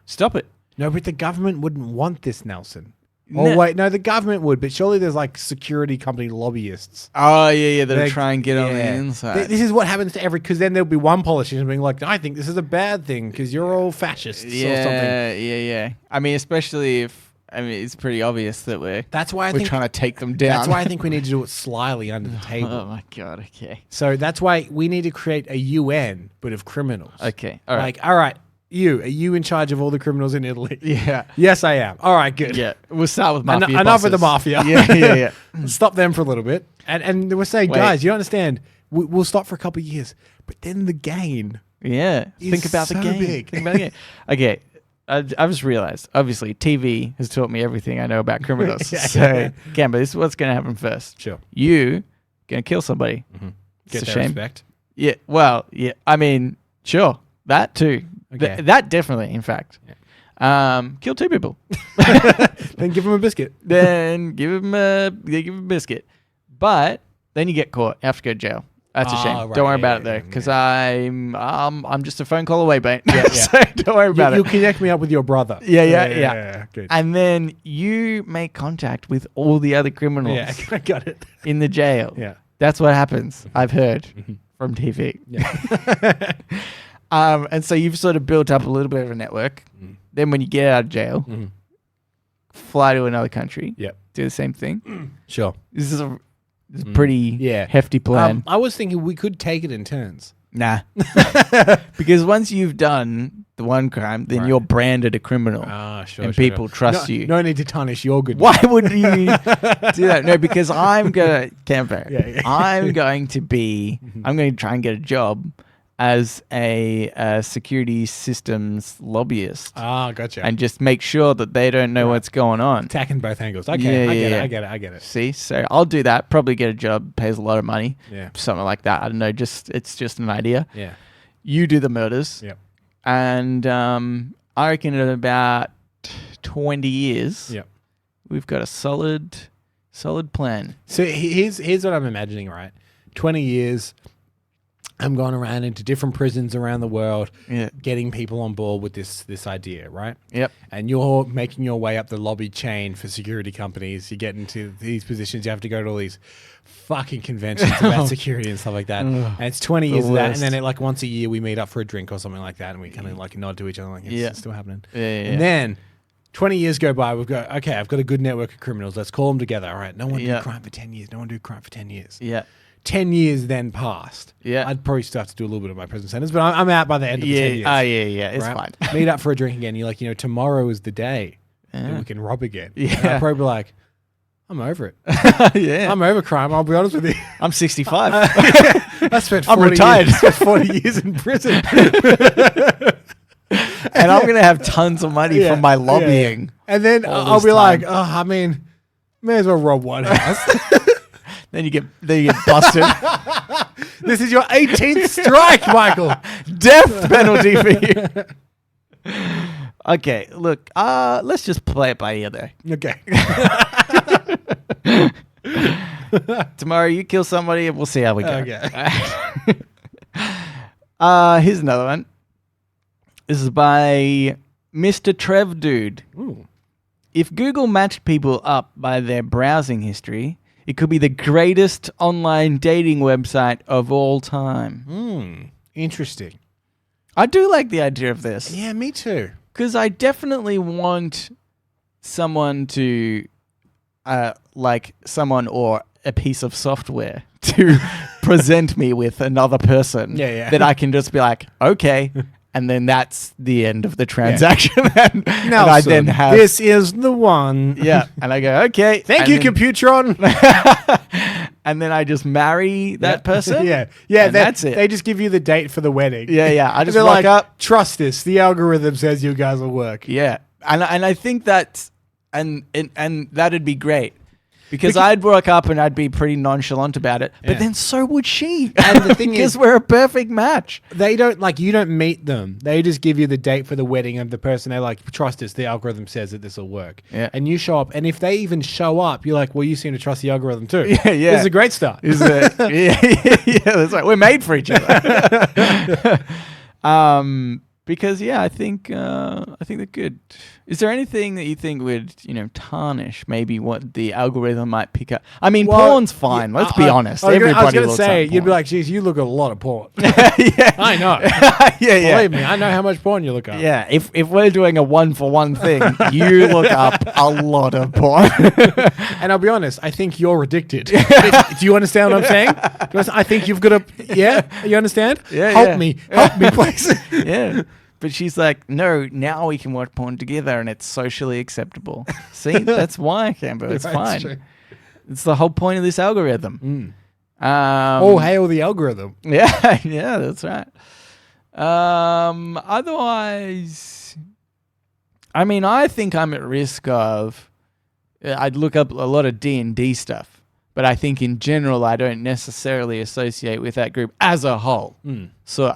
stop it. No, but the government wouldn't want this, Nelson. No. Oh, wait, no, the government would, but surely there's like security company lobbyists. Oh, yeah, that'll They- try and get on the yeah. inside. This is what happens to because then there'll be one politician being like, I think this is a bad thing because you're all fascists or something. Yeah. I mean, especially if, it's pretty obvious that we're That's why I we're think trying to take them down. that's why I think we need to do it slyly under the table. Oh my god. Okay. So that's why we need to create a UN, but of criminals. Okay. All right. Like, all right, are you in charge of all the criminals in Italy? Yeah. Yes, I am. All right, good. Yeah. We'll start with mafia. Enough with the bosses. mafia. Yeah. Stop them for a little bit. And we're saying, Wait. guys, you don't understand. We'll stop for a couple of years, but then the gain. Yeah. It's Think about the so game. big. Think about the game. Okay. I just realized, obviously, TV has taught me everything I know about criminals. Yeah. Gamba, this is what's going to happen first. Sure. You going to kill somebody. Get It's a their shame. respect. Yeah. Well, yeah. I mean, sure. That too. Okay. That definitely, in fact. Kill 2 people. Then give them a biscuit. Then give him a biscuit. But then you get caught. You have to go to jail. That's a shame. right, Don't worry yeah, about it yeah, though, because I'm just a phone call away, mate. Yeah. So don't worry about You'll it. connect me up with your brother. Yeah. Good. And then you make contact with all the other criminals Yeah, I got it. in the jail. Yeah. That's what happens. I've heard from TV. Yeah. And so you've sort of built up a little bit of a network. Then when you get out of jail, fly to another country. Yep. Do the same thing. Sure. This is a pretty Yeah. hefty plan. I was thinking we could take it in turns. Nah. Because once you've done the one crime, then Right. you're branded a criminal. Sure. And people trust you. No need to tarnish your good. Why would you do that? No, because I'm going to, Camper, Yeah. I'm going to try and get a job as a security systems lobbyist Gotcha. and just make sure that they don't know what's going on. Attacking both angles. Okay, Yeah, I get it. See, so I'll do that. Probably get a job, pays a lot of money, Yeah. something like that. I don't know. It's just an idea. Yeah. You do the murders, Yep. and I reckon in about 20 years, Yep. we've got a solid plan. So here's what I'm imagining, right? 20 years, I'm going around into different prisons around the world, Yeah. getting people on board with this idea, right? Yep. And you're making your way up the lobby chain for security companies. You get into these positions, you have to go to all these fucking conventions about security and stuff like that. And it's 20 years of that, and worst. then once a year we meet up for a drink or something like that, and we kind of like nod to each other like it's still happening. Yeah. And then 20 years go by, we've got, okay, I've got a good network of criminals. Let's call them together. All right, no one do crime for 10 years. No one do crime for 10 years. Yeah. 10 years then passed, Yeah. I'd probably still have to do a little bit of my prison sentence, but I'm out by the end of the 10 years. Yeah. It's right? fine. Meet up for a drink again. You're like, tomorrow is the day that we can rob again. Yeah. And I'd probably be like, I'm over it. Yeah. I'm over crime. I'll be honest with you. I'm 65. I spent 40 I'm retired. Years, 40 years in prison. And I'm going to have tons of money from my lobbying. And then all I'll this be time. like, I mean, may as well rob one house. Then you get busted. This is your 18th strike, Michael. Death penalty for you. Okay, look, let's just play it by ear there. Okay. Tomorrow you kill somebody and we'll see how we go. Okay. Here's another one. This is by Mr. Trev Dude. Ooh. If Google matched people up by their browsing history, it could be the greatest online dating website of all time. Interesting. I do like the idea of this. Yeah, me too. Because I definitely want someone to, like someone or a piece of software to present me with another person that I can just be like, okay. And then that's the end of the transaction. and I then have... This is the one. Yeah. And I go, okay. Thank you, Computron. And then I just marry that person. Yeah. And that's it. They just give you the date for the wedding. Yeah. I just they're rock like, up. trust this. The algorithm says you guys will work. Yeah. And I think that's... And that'd be great. Because I'd rock up and I'd be pretty nonchalant about it. But then so would she. And the thing because is, we're a perfect match. They don't, you don't meet them. They just give you the date for the wedding of the person. They're like, trust us. The algorithm says that this will work. Yeah. And you show up. And if they even show up, you're like, well, you seem to trust the algorithm too. Yeah. This is a great start. Yeah, that's right. We're made for each other. Because I think they're good. Is there anything that you think would tarnish maybe what the algorithm might pick up? I mean, porn's fine. Let's be honest. I was Everybody going to looks say, up you'd porn. be like, geez, you look at a lot of porn. Yeah, I know. yeah. Believe me, I know how much porn you look up. Yeah, if we're doing a 1-for-1 thing, you look up a lot of porn. And I'll be honest, I think you're addicted. Do you understand what I'm saying? I think you've got to. Yeah, you understand? Yeah, help me, please. Yeah. But she's like, no, now we can watch porn together and it's socially acceptable. See, that's why, Cambo. It's fine. True. It's the whole point of this algorithm. Oh, hail the algorithm. Yeah, that's right. Otherwise, I mean, I think I'm at risk of, I'd look up a lot of D&D stuff, but I think in general, I don't necessarily associate with that group as a whole. So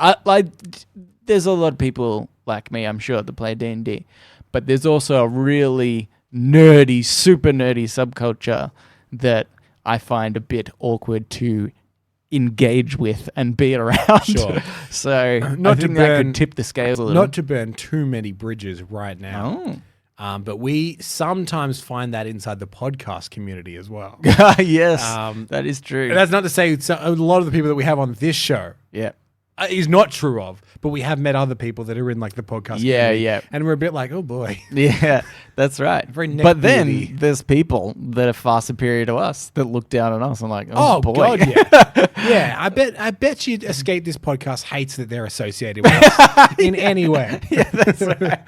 there's a lot of people like me, I'm sure, that play D&D, but there's also a really nerdy, super nerdy subculture that I find a bit awkward to engage with and be around. Sure. So Not I think to that burn- could tip the scales a little. Not to burn too many bridges right now. But we sometimes find that inside the podcast community as well. Yes, that is true. And that's not to say a lot of the people that we have on this show Yeah. Is not true of, but we have met other people that are in the podcast community. Yeah. And we're a bit like, oh boy. Yeah, that's right. Very but then neck-beardy. there's people that are far superior to us that look down on us and like, Oh boy. God, yeah. Yeah, I bet you Escape This Podcast hates that they're associated with us in any way. Yeah, that's right.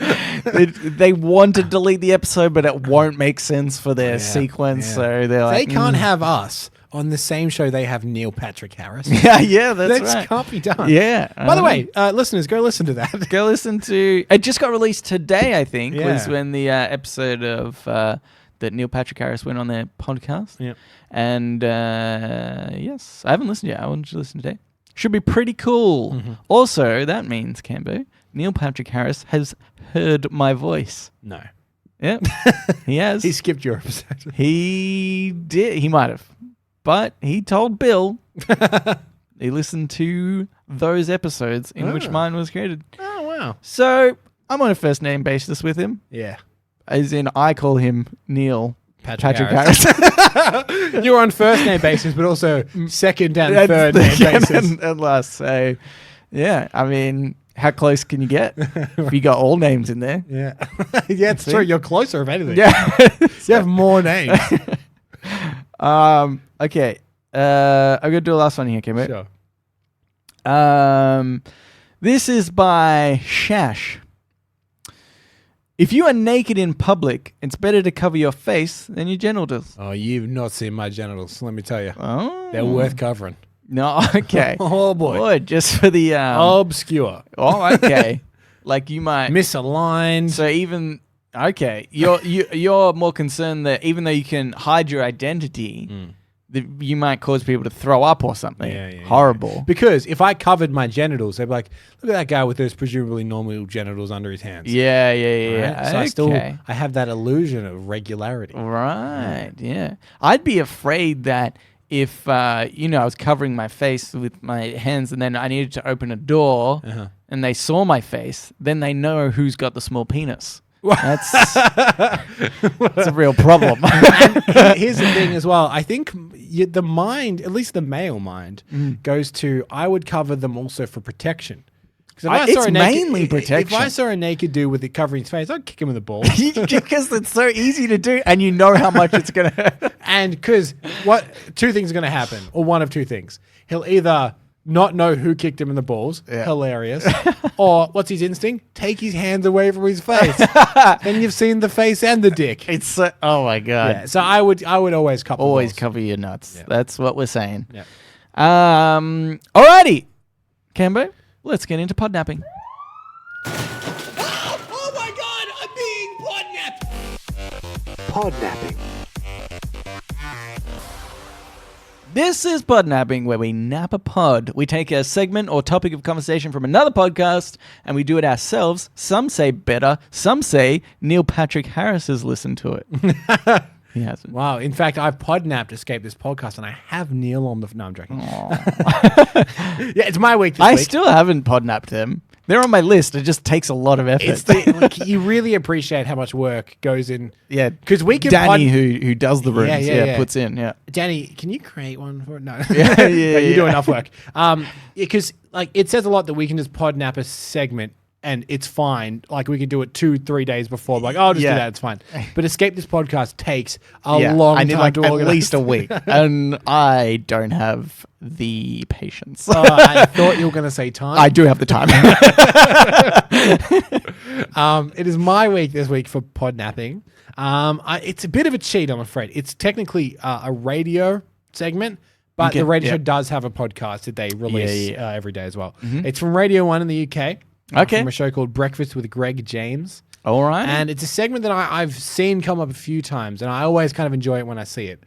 they want to delete the episode, but it won't make sense for their sequence. Yeah. So they're like, They can't have us on the same show they have Neil Patrick Harris. Yeah, that's That right. can't be done. Yeah. By the way, listeners, go listen to that. Go listen to. It just got released today, I think, Yeah. was when the episode of that Neil Patrick Harris went on their podcast. Yeah. And yes, I haven't listened yet. I wanted to listen today. Should be pretty cool. Mm-hmm. Also, that means, Cambo, Neil Patrick Harris has heard my voice. No. Yep, he has. He skipped your episode. He did. He might have. But he told Bill he listened to those episodes in which mine was created. Oh, wow. So I'm on a first name basis with him. Yeah. As in, I call him Neil Patrick Harris. Harris. You're on first name basis, but also second and third name basis. and last. So, yeah, I mean, how close can you get if you got all names in there? Yeah. Yeah, it's true. You're closer, if anything. Yeah. You have more names. Okay. I'm gonna do a last one here, okay, mate? Sure. This is by Shash. If you are naked in public, it's better to cover your face than your genitals. Oh, you've not seen my genitals. Let me tell you, Oh, they're worth covering. No, okay. Oh boy, Boy, just for the obscure, Oh, okay. Like you might. misaligned. So even okay, you're more concerned that even though you can hide your identity, that you might cause people to throw up or something. Yeah. Horrible. Because if I covered my genitals, they'd be like, "Look at that guy with those presumably normal genitals under his hands." Yeah. Right? So Okay. I have that illusion of regularity. Right. Yeah. I'd be afraid that if I was covering my face with my hands and then I needed to open a door and they saw my face, then they know who's got the small penis. That's a real problem. And here's the thing as well. I think the mind, at least the male mind, goes to, I would cover them also for protection. It's mainly protection. If I saw a naked dude with it covering his face, I'd kick him in the balls. Because it's so easy to do and you know how much it's going to hurt. And because two things are going to happen, or one of two things. He'll either not know who kicked him in the balls, hilarious, or what's his instinct? Take his hands away from his face. Then you've seen the face and the dick. It's so, oh my God. Yeah, so I would always cover Always balls. cover your nuts. Yeah. That's what we're saying. Yeah. Alrighty. Cambo, let's get into podnapping. Oh my God, I'm being podnapped. Podnapping. This is Podnapping, where we nap a pod. We take a segment or topic of conversation from another podcast, and we do it ourselves. Some say better. Some say Neil Patrick Harris has listened to it. He hasn't. Wow. In fact, I've podnapped to escape this podcast, and I have Neil on the... No, I'm joking. Yeah, it's my week this I week. still haven't podnapped them. They're on my list. It just takes a lot of effort. Like, you really appreciate how much work goes in. Yeah, because we can. Danny, who does the rooms, Yeah. puts in. Yeah, Danny, can you create one for? No, Yeah, you do yeah. enough work. Because like it says a lot that we can just podnap a segment and it's fine. Like we could do it 2-3 days before. Like, oh, I'll just do Yeah. that. It's fine. But Escape This Podcast takes a long I need time like to at organize. least a week, and I don't have the patience. I thought you were going to say time. I do have the time. It is my week this week for podnapping. It's a bit of a cheat, I'm afraid. It's technically a radio segment, but Okay, the radio yeah. show does have a podcast that they release Yeah. every day as well. It's from Radio 1 in the UK. Okay. From a show called Breakfast with Greg James. All right. And it's a segment that I've seen come up a few times, and I always kind of enjoy it when I see it.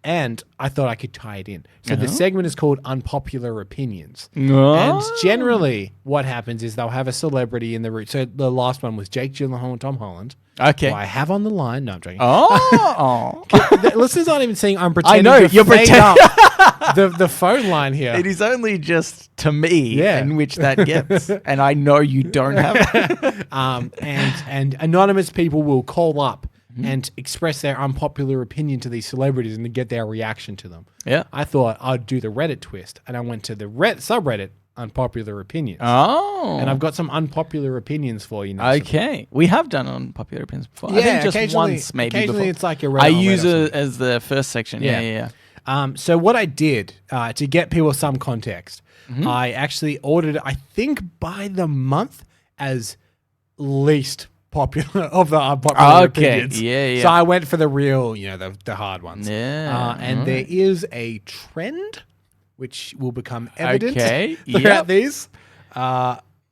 And I thought I could tie it in. So the segment is called Unpopular Opinions. And generally, what happens is they'll have a celebrity in the room. So the last one was Jake Gyllenhaal and Tom Holland. Okay. Who I have on the line. No, I'm joking. Oh. The listeners aren't even saying I'm pretending know, to you're fade pretending. up the phone line here. It is only just to me Yeah. in which that gets, and I know you don't have it. And anonymous people will call up and express their unpopular opinion to these celebrities and to get their reaction to them. Yeah. I thought I'd do the Reddit twist, and I went to the subreddit Unpopular Opinions. Oh. And I've got some unpopular opinions for you now. Okay. We have done unpopular opinions before. I Yeah, think just occasionally- once maybe occasionally before. it's like a Reddit I on use Reddit or it as the first section. Yeah. So what I did to get people some context, I actually ordered it, I think by the month as least popular of the unpopular Okay, opinions. yeah. So I went for the real, the hard ones. Yeah, And there is a trend which will become evident Okay, throughout yep. these.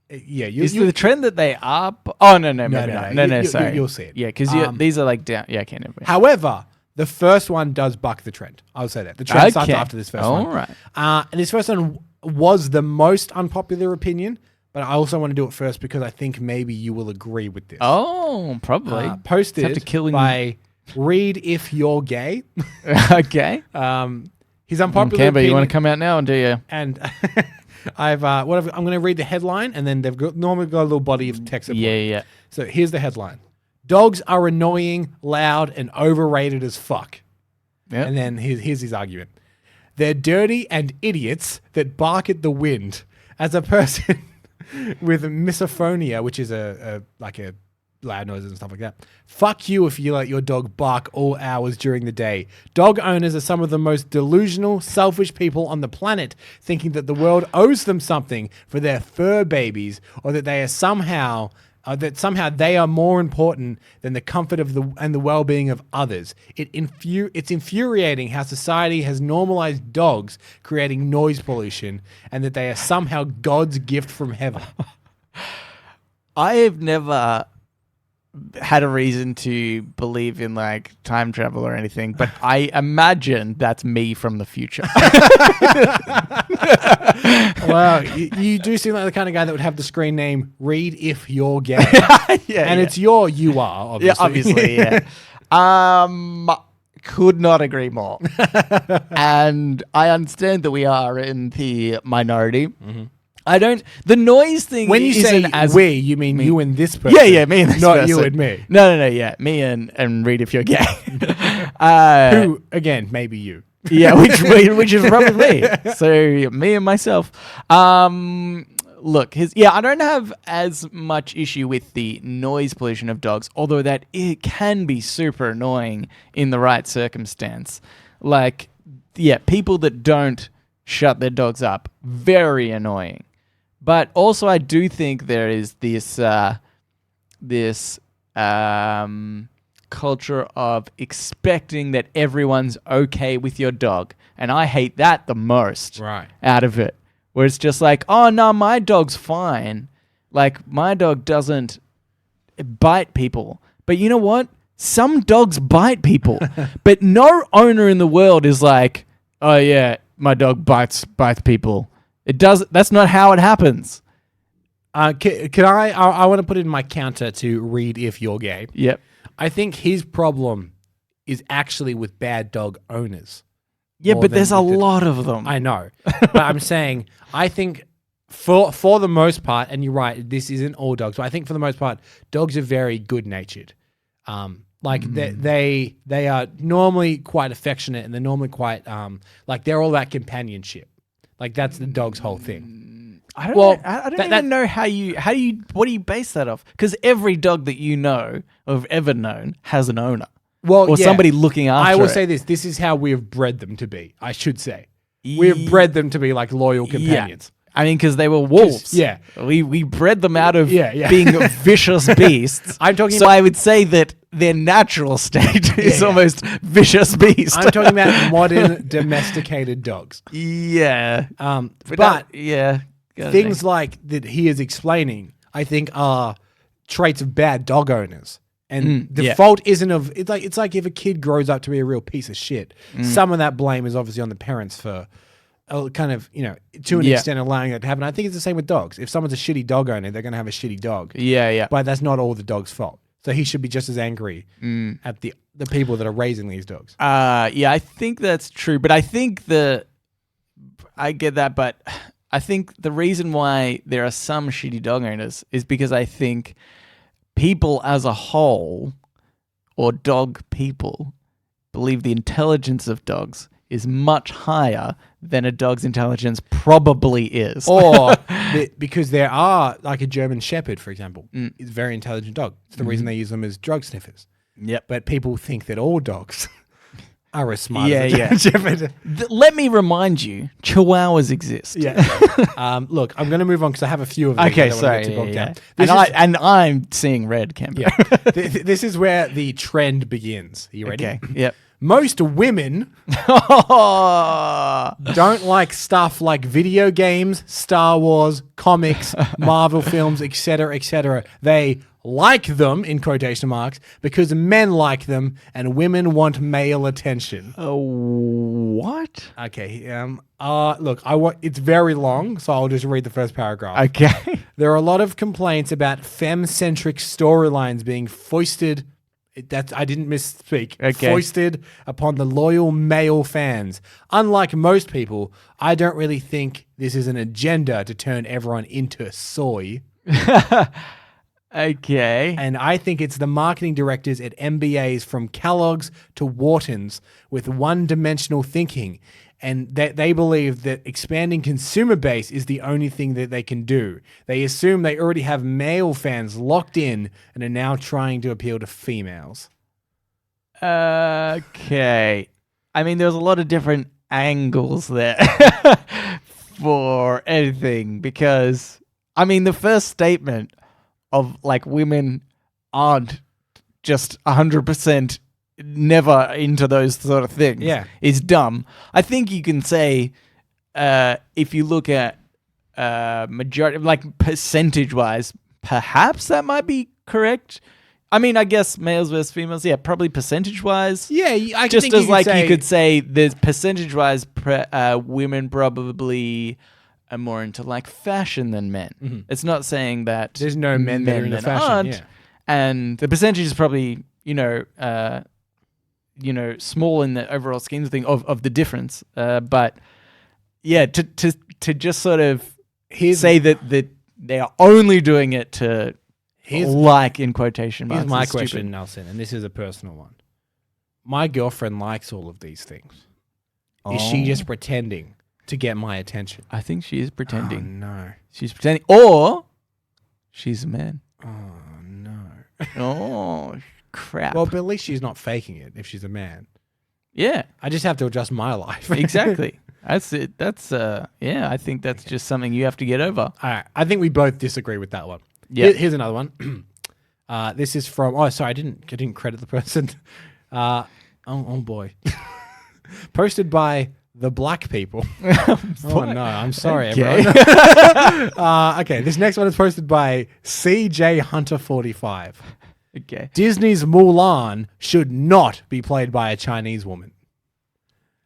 Is the trend that they are? Oh, no, maybe not. No, sorry. You'll see it. Yeah, because these are like down. Yeah, okay, never mind. However, the first one does buck the trend. I'll say that. The trend starts Okay. after this first one. All right. And this first one was the most unpopular opinion, but I also want to do it first because I think maybe you will agree with this. Oh, probably. Posted Have to kill in- by Read If You're Gay. Okay. His unpopular Camber, opinion. you want to come out now and do you? And I'm going to read the headline, and then they've normally got a little body of text. at the bottom. Yeah. So here's the headline: Dogs are annoying, loud, and overrated as fuck. Yep. And then here's his argument: they're dirty and idiots that bark at the wind. As a person with misophonia, which is a loud noises and stuff like that. Fuck you if you let your dog bark all hours during the day. Dog owners are some of the most delusional, selfish people on the planet, thinking that the world owes them something for their fur babies, or that they are somehow they are more important than the comfort of and the well-being of others. It's infuriating how society has normalized dogs creating noise pollution, and that they are somehow God's gift from heaven. I have never had a reason to believe in like time travel or anything, but I imagine that's me from the future. Wow, you do seem like the kind of guy that would have the screen name "Read if you're gay," it's you are obviously. Yeah, obviously, yeah. Could not agree more. And I understand that we are in the minority. Mm-hmm. The noise thing. When you say we, you mean me. You and this person. Yeah, me and this person. Not you and me. No, yeah, me and Read if you're gay. Who, again, maybe you. Yeah, which is probably me. So me and myself. Look, I don't have as much issue with the noise pollution of dogs, although that it can be super annoying in the right circumstance. Like, yeah, people that don't shut their dogs up, very annoying. But also, I do think there is this culture of expecting that everyone's okay with your dog, and I hate that the most. Right. Out of it, where it's just like, oh no, my dog's fine. Like my dog doesn't bite people, but you know what? Some dogs bite people, but no owner in the world is like, oh yeah, my dog bites people. It does. That's not how it happens. Can I want to put in my counter to Read if you're gay. Yep. I think his problem is actually with bad dog owners. Yeah, but there's a lot of them. I know. But I'm saying, I think for the most part, and you're right, this isn't all dogs, but I think for the most part, dogs are very good-natured. They are normally quite affectionate, and they're normally quite, they're all about companionship. Like, that's the dog's whole thing. I don't even know what do you base that off? Because every dog that you know or have ever known has an owner. Well, or somebody looking after I will it. say this. This is how we have bred them to be, I should say. We have bred them to be like loyal companions. Yeah. I mean, because they were wolves. Yeah. We bred them out of Yeah. being vicious beasts. I'm talking so I would say that their natural state is almost vicious beast. I'm talking about modern domesticated dogs. Yeah. But yeah. Things like that he is explaining, I think, are traits of bad dog owners. And the fault isn't of it's like if a kid grows up to be a real piece of shit, some of that blame is obviously on the parents for kind of, to an extent allowing that to happen. I think it's the same with dogs. If someone's a shitty dog owner, they're going to have a shitty dog. Yeah. But that's not all the dog's fault. So he should be just as angry at the people that are raising these dogs. Yeah, I think that's true. But I think I get that, but I think the reason why there are some shitty dog owners is because I think people as a whole, or dog people, believe the intelligence of dogs is much higher than a dog's intelligence probably is. Or because there are, like a German Shepherd, for example, is a very intelligent dog. It's the reason they use them as drug sniffers. Yep. But people think that all dogs are as smart as a Yeah. German Shepherd. Let me remind you, Chihuahuas exist. Yeah. Look, I'm going to move on because I have a few of them. Okay, that I sorry. wanna get to And I'm seeing red, Kemp. Yeah. This is where the trend begins. Are you ready? Okay. Yep. Most women don't like stuff like video games, Star Wars, comics, Marvel films, etc., etc. They like them, in quotation marks, because men like them and women want male attention. What? Okay. Look, it's very long, so I'll just read the first paragraph. Okay. There are a lot of complaints about femme-centric storylines being foisted. I didn't misspeak. Okay. Foisted upon the loyal male fans. Unlike most people, I don't really think this is an agenda to turn everyone into soy. Okay. And I think it's the marketing directors at MBAs from Kellogg's to Wharton's with one-dimensional thinking. And they believe that expanding consumer base is the only thing that they can do. They assume they already have male fans locked in and are now trying to appeal to females. Okay. I mean, there's a lot of different angles there for anything because, I mean, the first statement of like women aren't just 100% never into those sort of things is dumb. I think you can say if you look at majority, like percentage-wise, perhaps that might be correct. I mean, I guess males versus females, probably percentage-wise. Yeah, I just think as like say, you could say there's percentage-wise women probably are more into like fashion than men. Mm-hmm. It's not saying that there's no men that are into fashion, aren't, and the percentage is probably small in the overall scheme of things of the difference. But yeah, to just sort of say that they are only doing it to like in quotation marks. Here's my question, Nelson, and this is a personal one. My girlfriend likes all of these things. Is she just pretending to get my attention? I think she is pretending. Oh, no. She's pretending. Or she's a man. Oh, no. Oh, crap. Well, but at least she's not faking it if she's a man. Yeah. I just have to adjust my life. Exactly. That's it. That's, I think that's just something you have to get over. All right. I think we both disagree with that one. Yeah. Here's another one. This is from, I didn't credit the person. Oh boy. Posted by the black people. Oh no, I'm sorry, everyone. Okay, this next one is posted by CJ Hunter 45. Okay. Disney's Mulan should not be played by a Chinese woman.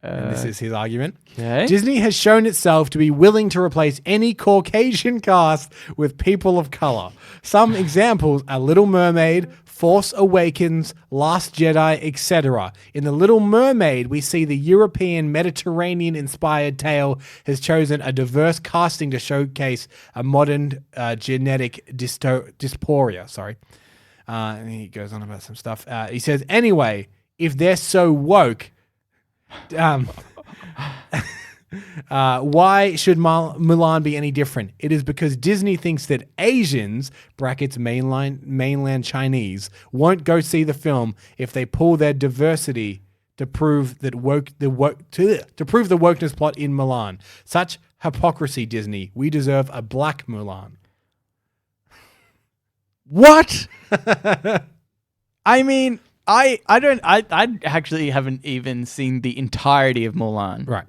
And this is his argument. Okay. Disney has shown itself to be willing to replace any Caucasian cast with people of color. Some examples are Little Mermaid, Force Awakens, Last Jedi, etc. In The Little Mermaid, we see the European Mediterranean-inspired tale has chosen a diverse casting to showcase a modern genetic dysphoria. And he goes on about some stuff. He says, anyway, if they're so woke, why should Mulan be any different? It is because Disney thinks that Asians (brackets mainland Chinese) won't go see the film if they pull their diversity to prove the wokeness plot in Mulan. Such hypocrisy, Disney. We deserve a black Mulan. What? I mean, I actually haven't even seen the entirety of Mulan. Right.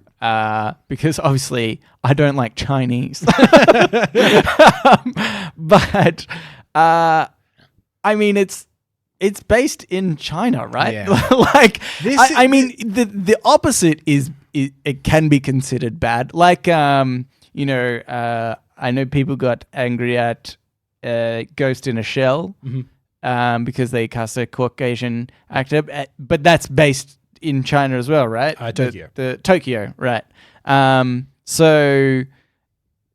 Because obviously I don't like Chinese. But I mean it's based in China, right? Yeah. Like I mean the opposite is it can be considered bad. Like I know people got angry at Ghost in a Shell. Mm-hmm. Because they cast a Caucasian actor, but that's based in China as well, right? Tokyo. The Tokyo, right. So,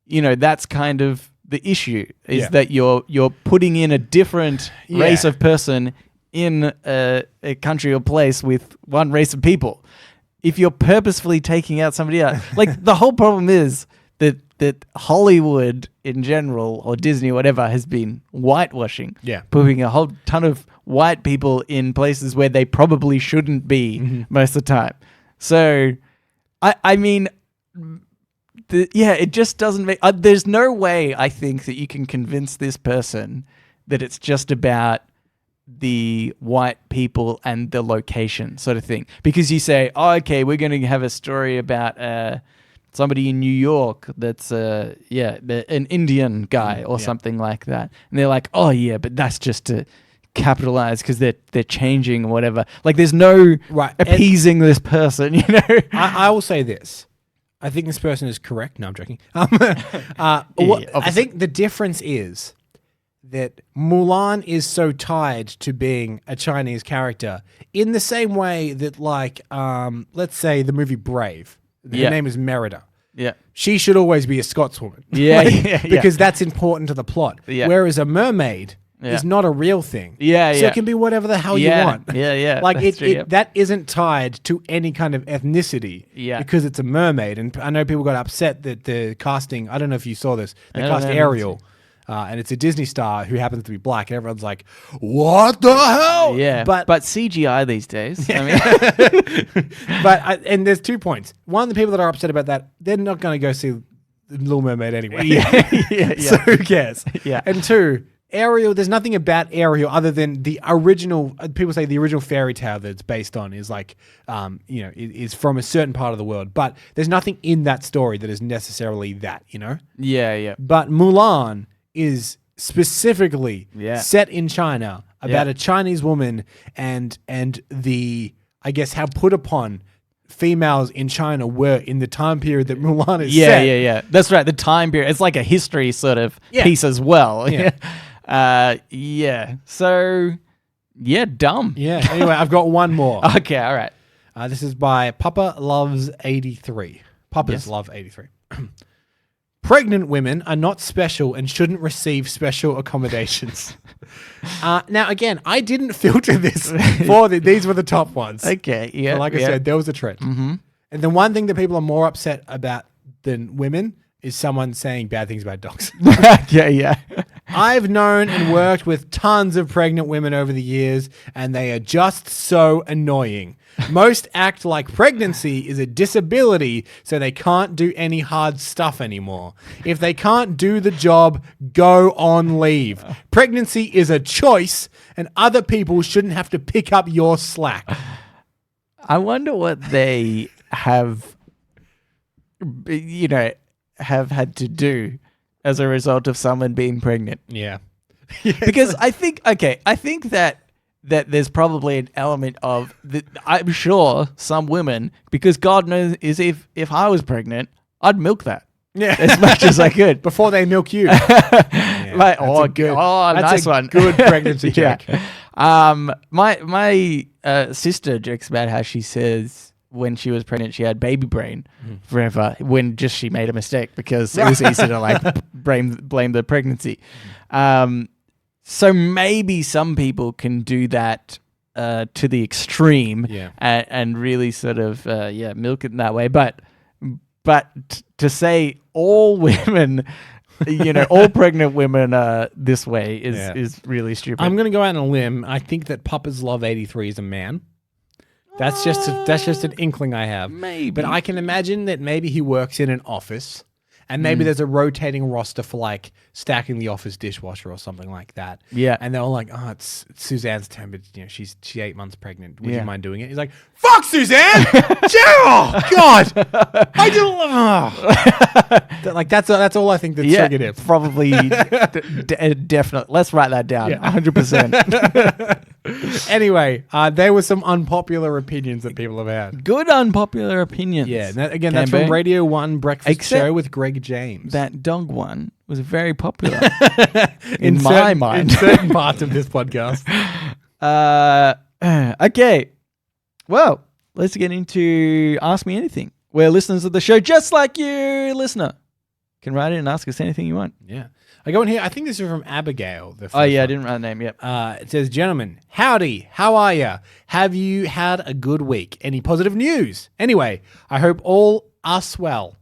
that's kind of the issue, is that you're putting in a different race of person in a country or place with one race of people. If you're purposefully taking out somebody else, like the whole problem is that Hollywood in general, or Disney or whatever, has been whitewashing. Yeah. Putting a whole ton of white people in places where they probably shouldn't be most of the time. So, I mean, it just doesn't make... there's no way, I think, that you can convince this person that it's just about the white people and the location sort of thing. Because you say, okay, we're going to have a story about... somebody in New York that's an Indian guy or something like that. And they're like, oh yeah, but that's just to capitalize because they're changing or whatever. Like there's no appeasing this person, I will say this. I think this person is correct. No, I'm joking. I think the difference is that Mulan is so tied to being a Chinese character in the same way that let's say the movie Brave. Her name is Merida. Yeah. She should always be a Scotswoman. Yeah, because that's important to the plot. Yeah. Whereas a mermaid Yeah. is not a real thing. Yeah, So yeah. it can be whatever the hell Yeah, you want. yeah. Like That's true, yep. that isn't tied to any kind of ethnicity. Yeah. Because it's a mermaid. And I know people got upset that the casting, I don't know if you saw this, they I don't cast know, I Ariel. And it's a Disney star who happens to be black. And everyone's like, what the hell? Yeah, But CGI these days. I mean, and there's 2 points. One, the people that are upset about that, they're not going to go see The Little Mermaid anyway. yeah. So who cares? Yeah. And 2, Ariel, there's nothing about Ariel other than the original, people say the original fairy tale that it's based on is like, is from a certain part of the world. But there's nothing in that story that is necessarily that, yeah. But Mulan is specifically set in China about a Chinese woman and the, I guess, how put upon females in China were in the time period that Mulan is set. Yeah. That's right. The time period. It's like a history sort of piece as well. Yeah. Yeah. So, dumb. Yeah. Anyway, I've got one more. Okay. All right. This is by Papa Loves 83. Papas Love 83. Pregnant women are not special and shouldn't receive special accommodations. Now, again, I didn't filter this for these were the top ones. Okay. Yeah. So like I said, there was a trend. Mm-hmm. And the one thing that people are more upset about than women is someone saying bad things about dogs. yeah. I've known and worked with tons of pregnant women over the years, and they are just so annoying. Most act like pregnancy is a disability, so they can't do any hard stuff anymore. If they can't do the job, go on leave. Pregnancy is a choice, and other people shouldn't have to pick up your slack. I wonder what they have had to do as a result of someone being pregnant. Yeah. Because I think that there's probably an element of I'm sure some women, because God knows is if I was pregnant, I'd milk that. Yeah. As much as I could. Before they milk you. Like, that's nice one. Good pregnancy joke. My sister jokes about how she says when she was pregnant, she had baby brain forever when just she made a mistake because it was easy to like blame the pregnancy. So maybe some people can do that to the extreme and really sort of milk it in that way. But to say all women, all pregnant women are this way is really stupid. I'm going to go out on a limb. I think that Papa's Love 83 is a man. That's just an inkling I have. Maybe. But I can imagine that maybe he works in an office and maybe there's a rotating roster for like stacking the office dishwasher or something like that. Yeah. And they're all like, oh, it's Suzanne's turn, but she's 8 months pregnant. Would you mind doing it? He's like, fuck Suzanne! Gerald! God! I do like that's all I think that triggered him. Probably definitely. Let's write that down. 100%. Anyway, there were some unpopular opinions that people have had. Good unpopular opinions. Yeah, that's from Radio 1 Breakfast Show with Greg James. That dog one was very popular in my mind. In certain parts of this podcast. Okay. Well, let's get into Ask Me Anything, where listeners of the show, just like you, listener, can write in and ask us anything you want. Yeah. I go in here. I think this is from Abigail. I didn't write the name yet. It says, gentlemen, howdy, how are ya? Have you had a good week? Any positive news? Anyway, I hope all are swell.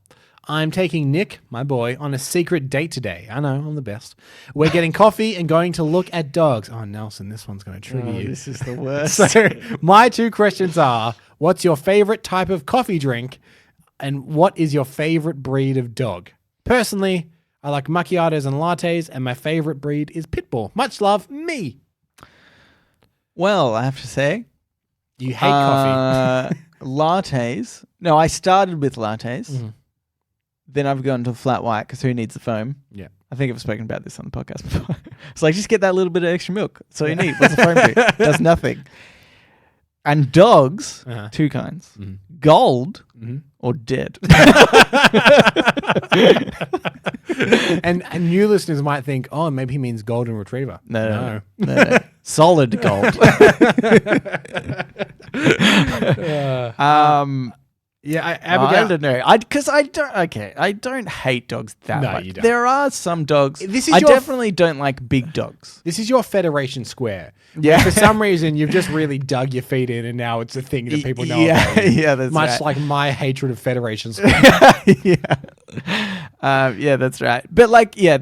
I'm taking Nick, my boy, on a secret date today. I know, I'm the best. We're getting coffee and going to look at dogs. Oh, Nelson, this one's going to trigger you. This is the worst. So my 2 questions are, what's your favorite type of coffee drink? And what is your favorite breed of dog? Personally, I like macchiatos and lattes, and my favorite breed is Pitbull. Much love, me. Well, I have to say, you hate coffee. Lattes. No, I started with lattes. Mm-hmm. Then I've gone to flat white because who needs the foam? Yeah. I think I've spoken about this on the podcast before. It's like, just get that little bit of extra milk. That's all you need. What's the foam do? Does nothing. And dogs, 2 kinds. Mm-hmm. Gold or dead. And new listeners might think, oh, maybe he means golden retriever. No. Solid gold. Yeah, I Abigail. don't know. I don't hate dogs that No, much. you don't. There are some dogs. This is I your- definitely don't like big dogs. This is your Federation Square. Yeah. Where for some reason, you've just really dug your feet in, and now it's a thing that people know about. You. Yeah, that's Much right. like my hatred of Federation Square. Yeah, that's right. But like, yeah,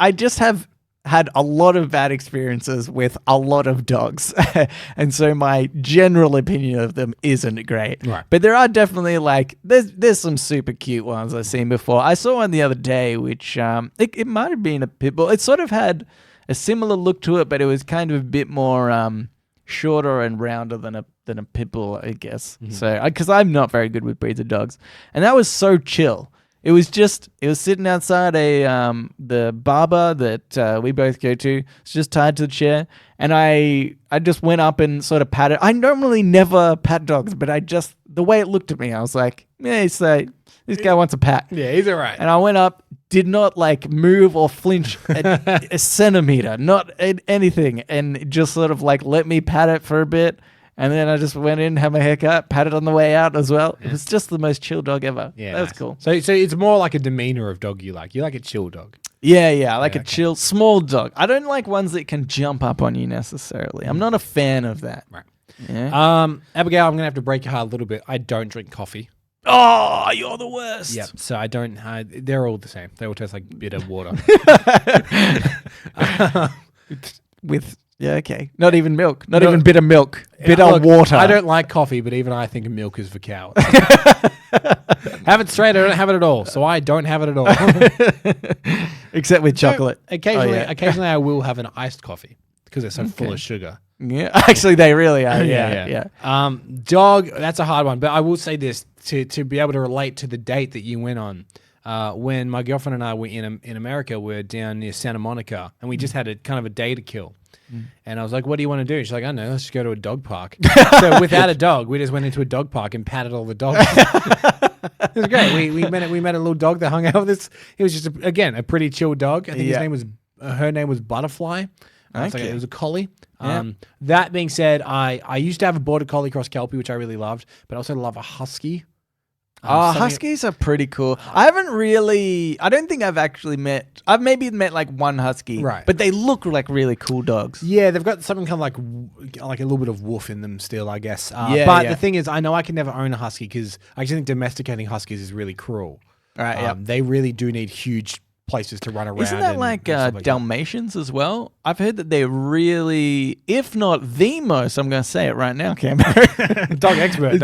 I just have had a lot of bad experiences with a lot of dogs, and so my general opinion of them isn't great. Right. But there are definitely like there's some super cute ones I've seen before. I saw one the other day, which it might have been a pit bull. It sort of had a similar look to it, but it was kind of a bit more shorter and rounder than a pit bull, I guess. Mm-hmm. So because I'm not very good with breeds of dogs, and that was so chill. It was sitting outside the barber that we both go to. It's just tied to the chair, and I just went up and sort of patted. I normally never pat dogs, but the way it looked at me, I was like, yeah, so this guy wants a pat. Yeah, he's all right. And I went up, did not like move or flinch a centimeter, not anything, and just sort of like let me pat it for a bit. And then I just went in, had my haircut, patted on the way out as well. It was just the most chill dog ever. Yeah, that was nice. cool. So it's more like a demeanor of dog you like. You like a chill dog. Yeah, I like Yeah, a okay. chill, small dog. I don't like ones that can jump up on you necessarily. I'm not a fan of that. Right. Yeah. Abigail, I'm gonna have to break your heart a little bit. I don't drink coffee. Oh, you're the worst. Yep. So I don't. They're all the same. They all taste like bitter water. Okay. Not even milk. Not even bitter milk. Bitter Look, water. I don't like coffee, but even I think milk is for cowards. Have it straight. I don't have it at all. So I don't have it at all. Except with chocolate. Occasionally, Oh, yeah. occasionally I will have an iced coffee because they're so full of sugar. Yeah. Actually, they really are. Yeah. Dog, that's a hard one. But I will say this to be able to relate to the date that you went on. When my girlfriend and I were in America, we're down near Santa Monica, and we just had a kind of a day to kill. And I was like, what do you want to do? She's like, I don't know, let's just go to a dog park. So without a dog, we just went into a dog park and patted all the dogs. It was great. We met a little dog that hung out with us. It was just, a pretty chill dog. I think her name was Butterfly. Okay. It was a collie. Yeah. That being said, I used to have a border collie cross Kelpie, which I really loved, but I also love a husky. Huskies are pretty cool. I don't think I've maybe met like one husky. Right. But they look like really cool dogs. Yeah, they've got something kind of like a little bit of woof in them still, I guess. Yeah. The thing is, I know I can never own a husky because I actually think domesticating huskies is really cruel. Right, yeah. They really do need huge places to run around. Isn't that and like stuff like that. Dalmatians as well? I've heard that they're really, if not the most, I'm going to say it right now, Cam. Dog expert.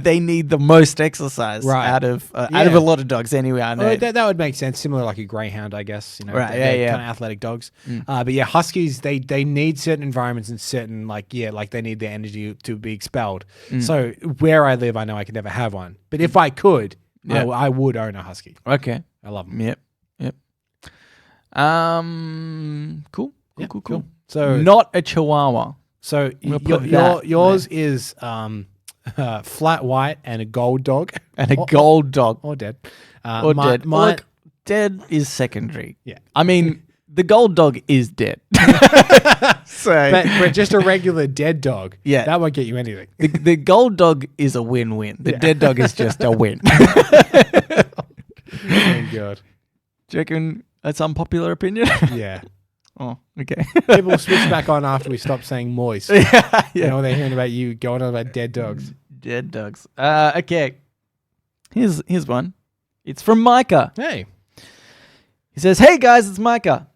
They need the most exercise out of a lot of dogs anyway. I know. That would make sense. Similar like a greyhound, I guess. You know, Right, they're kind of athletic dogs. But yeah, huskies they need certain environments and certain like they need their energy to be expelled. So where I live, I know I could never have one. But if I could, I would own a husky. Okay. I love them. Yep. Cool. So Not a Chihuahua. So We'll put that yours is flat white and a gold dog And a gold dog. or dead. Dead. Mine, Look, dead is secondary. Yeah. I mean, the gold dog is dead. So but just a regular dead dog. Yeah. That won't get you anything. the gold dog is a win-win. The dead dog is just a win. Oh God. Do you reckon that's unpopular opinion? Yeah. Oh, okay. People will switch back on after we stop saying moist. yeah. You know, they're hearing about you going on about dead dogs. Dead dogs. Okay. Here's one. It's from Micah. Hey. He says, "Hey guys, it's Micah.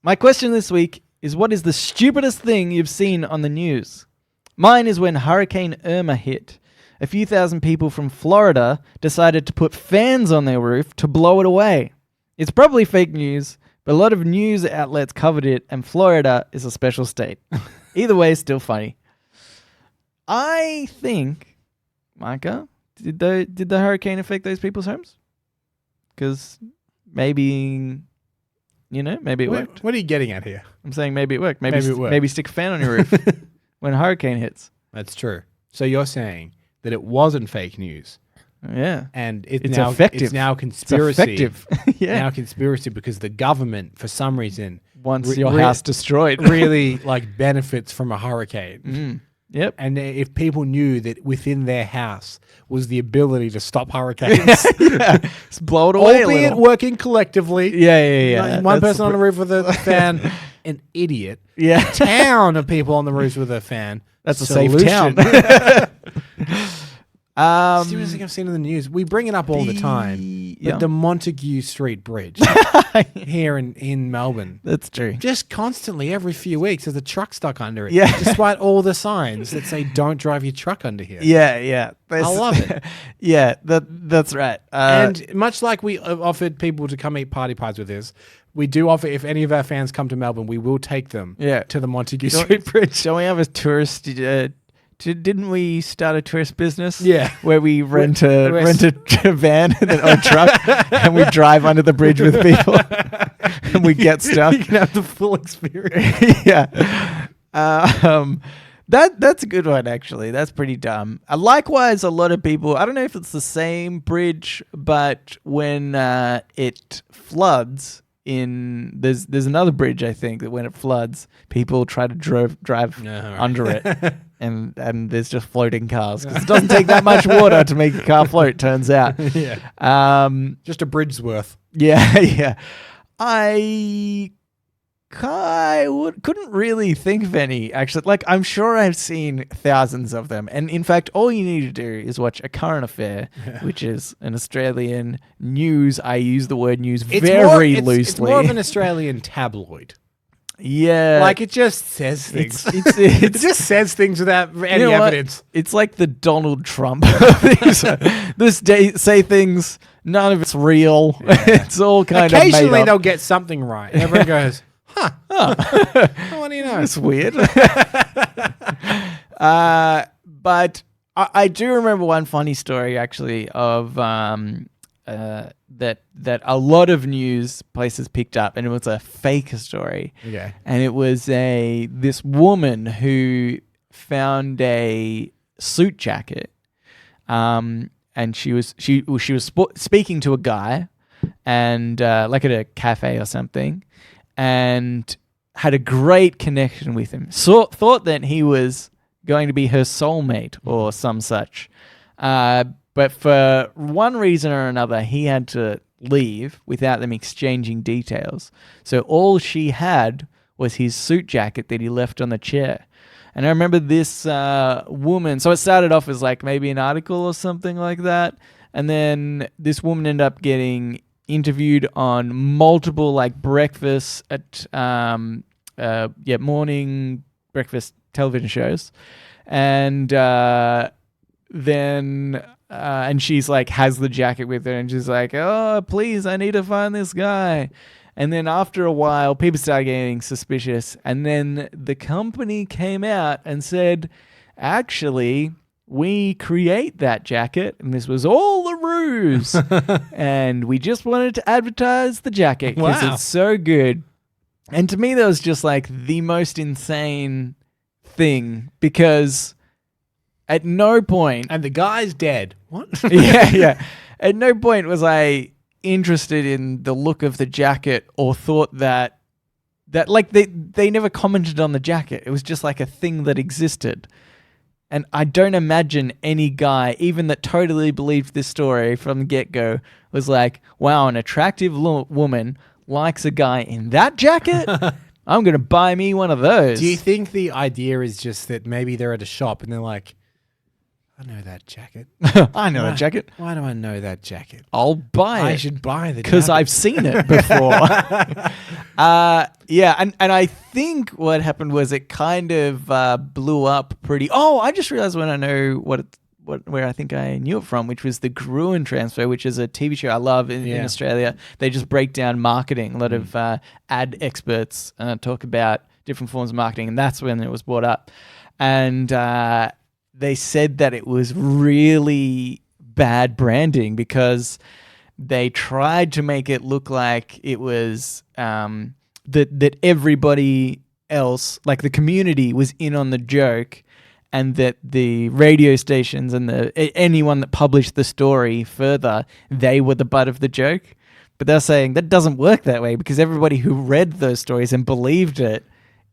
My question this week is, what is the stupidest thing you've seen on the news? Mine is when Hurricane Irma hit. A few thousand people from Florida decided to put fans on their roof to blow it away. It's probably fake news, but a lot of news outlets covered it, and Florida is a special state. Either way, still funny." I think, Micah, did the hurricane affect those people's homes? Because maybe, maybe it worked. What are you getting at here? I'm saying maybe it worked. Maybe it worked. Maybe stick a fan on your roof when a hurricane hits. That's true. So you're saying that it wasn't fake news. Yeah. And It's effective. It's now It's conspiracy. effective. Yeah. Now conspiracy because the government, for some reason, Once your house destroyed. really like benefits from a hurricane. Yep. And if people knew that within their house was the ability to stop hurricanes, Just blow it away a albeit little. working collectively. Yeah. One That's person on the roof with a fan, an idiot. Yeah. Town of people on the roofs with a fan. That's a Solution. safe town. Seriously, thing I've seen in the news. We bring it up all the time. Yeah. But the Montague Street Bridge here in Melbourne. That's true. Just constantly, every few weeks, there's a truck stuck under it. Yeah. Despite all the signs that say, don't drive your truck under here. Yeah. I love it. Yeah, that's right. And much like we offered people to come eat party pies with us, we do offer, if any of our fans come to Melbourne, we will take them to the Montague Street Bridge. Don't we have a tourist? Didn't we start a tourist business? Yeah. Where we rent a van or a truck and we drive under the bridge with people and we get stuck. You can have the full experience. Yeah. That's a good one, actually. That's pretty dumb. Likewise, a lot of people, I don't know if it's the same bridge, but when it floods there's another bridge, I think, that when it floods, people try to drive under it. And there's just floating cars. 'Cause it doesn't take that much water to make a car float, turns out. Yeah. Just a bridge's worth. Yeah. I couldn't really think of any, actually. Like, I'm sure I've seen thousands of them. And in fact, all you need to do is watch A Current Affair, which is an Australian news. I use the word news very loosely. It's more of an Australian tabloid. Yeah. Like, it just says things. It's It just says things without any evidence. It's like the Donald Trump things. This day, say things, none of it's real. It's all kind of made Occasionally up. they'll get something right. Everyone goes, huh. What do you know? It's weird. But I do remember one funny story, actually, of that a lot of news places picked up, and it was a fake story. Okay. And it was this woman who found a suit jacket, and she was speaking to a guy, and like at a cafe or something, and had a great connection with him. Thought that he was going to be her soulmate or some such. But for one reason or another, he had to leave without them exchanging details. So all she had was his suit jacket that he left on the chair. And I remember this woman, so it started off as like maybe an article or something like that. And then this woman ended up getting interviewed on multiple like breakfast at morning breakfast television shows. And then and she's like has the jacket with her, and she's like, oh, please, I need to find this guy. And then after a while, people started getting suspicious, and then the company came out and said, actually, we create that jacket, and this was all a ruse, and we just wanted to advertise the jacket because it's so good. And to me, that was just like the most insane thing, because at no point... And the guy's dead. What? yeah. At no point was I interested in the look of the jacket or thought that like they never commented on the jacket. It was just like a thing that existed. And I don't imagine any guy, even that totally believed this story from the get-go, was like, wow, an attractive woman likes a guy in that jacket? I'm going to buy me one of those. Do you think the idea is just that maybe they're at a shop and they're like, I know that jacket. I know that jacket. Why do I know that jacket? I'll buy it. I should buy the jacket. Because I've seen it before. And I think what happened was it kind of blew up pretty... Oh, I just realized when I know where I think I knew it from, which was the Gruen Transfer, which is a TV show I love in Australia. They just break down marketing. A lot of ad experts talk about different forms of marketing, and that's when it was brought up. And they said that it was really bad branding because they tried to make it look like it was that everybody else, like the community, was in on the joke, and that the radio stations and anyone that published the story further, they were the butt of the joke. But they're saying that doesn't work that way, because everybody who read those stories and believed it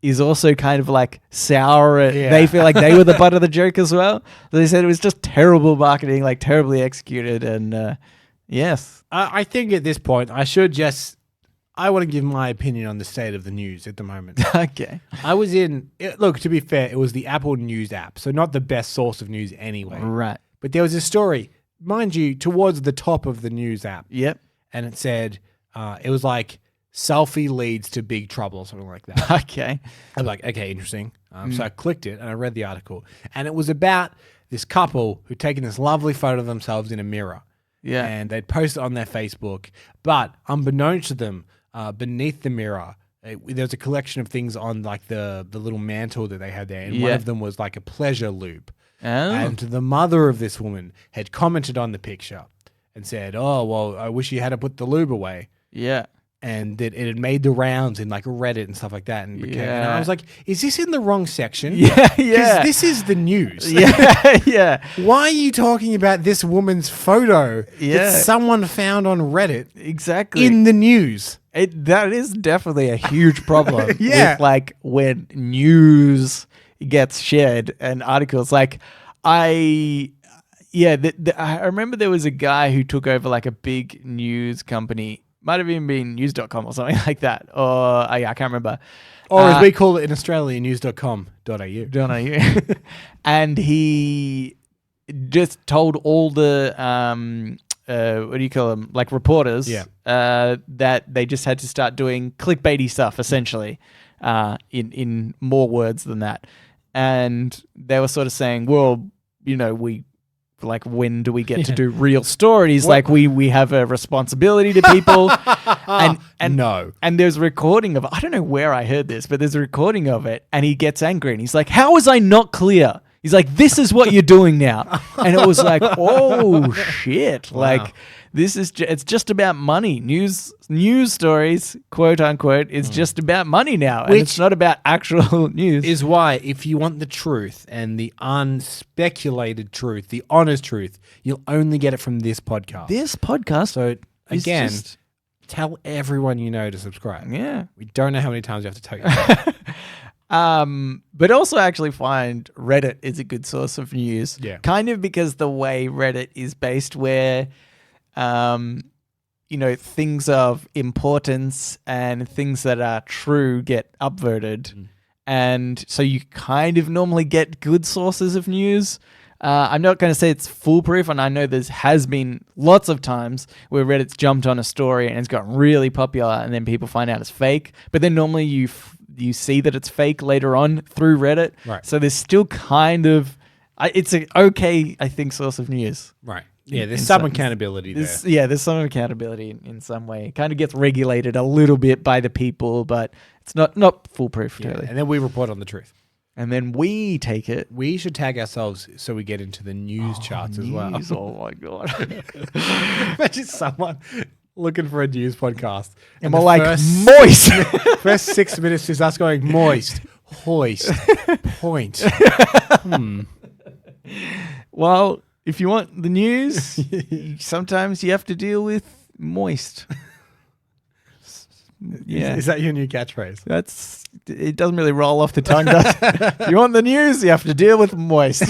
is also kind of like sour. Yeah. They feel like they were the butt of the joke as well. They said it was just terrible marketing, like terribly executed. And yes. I think at this point, I want to give my opinion on the state of the news at the moment. Okay. Look, to be fair, it was the Apple News app, so not the best source of news anyway. Right. But there was a story, mind you, towards the top of the news app. Yep. And it said, it was like, selfie leads to big trouble or something like that. Okay. I'm like, okay, interesting. So I clicked it and I read the article. And it was about this couple who'd taken this lovely photo of themselves in a mirror. Yeah. And they'd posted it on their Facebook. But unbeknownst to them, beneath the mirror, there was a collection of things on like the little mantle that they had there. And one of them was like a pleasure loop. Oh. And the mother of this woman had commented on the picture and said, oh, well, I wish you had to put the lube away. Yeah. And that it had made the rounds in like Reddit and stuff like that. And, and Yeah. I was like, is this in the wrong section? Yeah. Because this is the news. Yeah. Yeah. Why are you talking about this woman's photo Yeah. that someone found on Reddit Exactly. in the news? That is definitely a huge problem. Yeah. With like when news gets shared and articles. Like I remember there was a guy who took over like a big news company. Might have even been news.com or something like that. Or I can't remember. Or as we call it in Australia, news.com.au. And he just told all the what do you call them? Like reporters. Yeah. That they just had to start doing clickbaity stuff, essentially, in more words than that. And they were sort of saying, well, like, when do we get to do real stories? Like, we have a responsibility to people. and No. And there's a recording of it. I don't know where I heard this, but there's a recording of it. And he gets angry and he's like, how was I not clear? He's like, this is what you're doing now. And it was like, oh, shit. Wow. Like, it's just about money. News stories, quote unquote, it's just about money now. And it's not about actual news. Is why, if you want the truth and the unspeculated truth, the honest truth, you'll only get it from this podcast. This podcast. So, is again, just- tell everyone you know to subscribe. Yeah. We don't know how many times we have to tell you. But also I actually find Reddit is a good source of news. Yeah. Kind of because the way Reddit is based where, things of importance and things that are true get upvoted. And so you kind of normally get good sources of news. I'm not going to say it's foolproof, and I know there has been lots of times where Reddit's jumped on a story and it's gotten really popular, and then people find out it's fake. But then normally you see that it's fake later on through Reddit. Right. So there's still kind of it's an okay, I think, source of news. Right. Yeah, there's In some some- accountability there. Yeah, there's some accountability in some way. It kind of gets regulated a little bit by the people, but it's not foolproof Yeah, totally. and then we report on the truth. And then we take it. We should tag ourselves so we get into the news charts as well. News, oh my god! Imagine someone looking for a news podcast. And the we're like, first- moist. First 6 minutes is us going moist, hoist, point. Well, if you want the news, sometimes you have to deal with moist. Yeah, Is that your new catchphrase? it doesn't really roll off the tongue, does it? If you want the news, you have to deal with moist.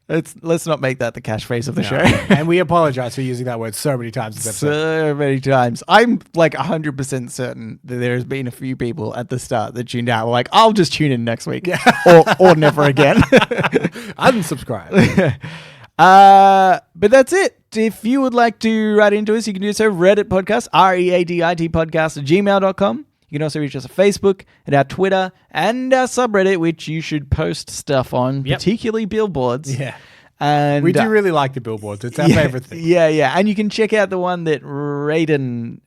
Let's not make that the catchphrase of the show. And we apologize for using that word so many times this episode. So many times. I'm like 100% certain that there has been a few people at the start that tuned out. Were like, I'll just tune in next week, or never again. Unsubscribe. But that's it. If you would like to write into us, you can do so. Reddit podcast, READIT podcast @gmail.com. You can also reach us on Facebook and our Twitter and our subreddit, which you should post stuff on, particularly billboards. Yeah. And We do really like the billboards. It's our favorite thing. Yeah. And you can check out the one that Raiden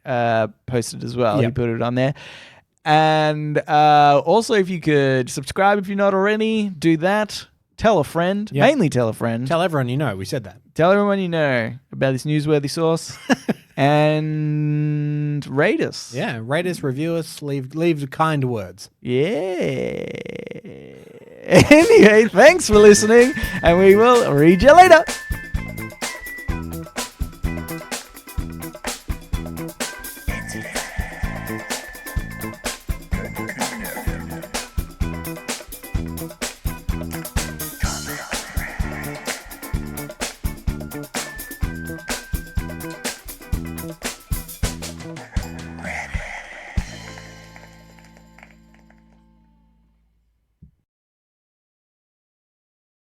posted as well. Yep. He put it on there. And also, if you could subscribe if you're not already, do that. Tell a friend. Yep. Mainly tell a friend. Tell everyone you know. We said that. Tell everyone you know about this newsworthy source. And rate us. Yeah. Rate us, review us, leave kind words. Yeah. Anyway, thanks for listening, and we will read you later. It's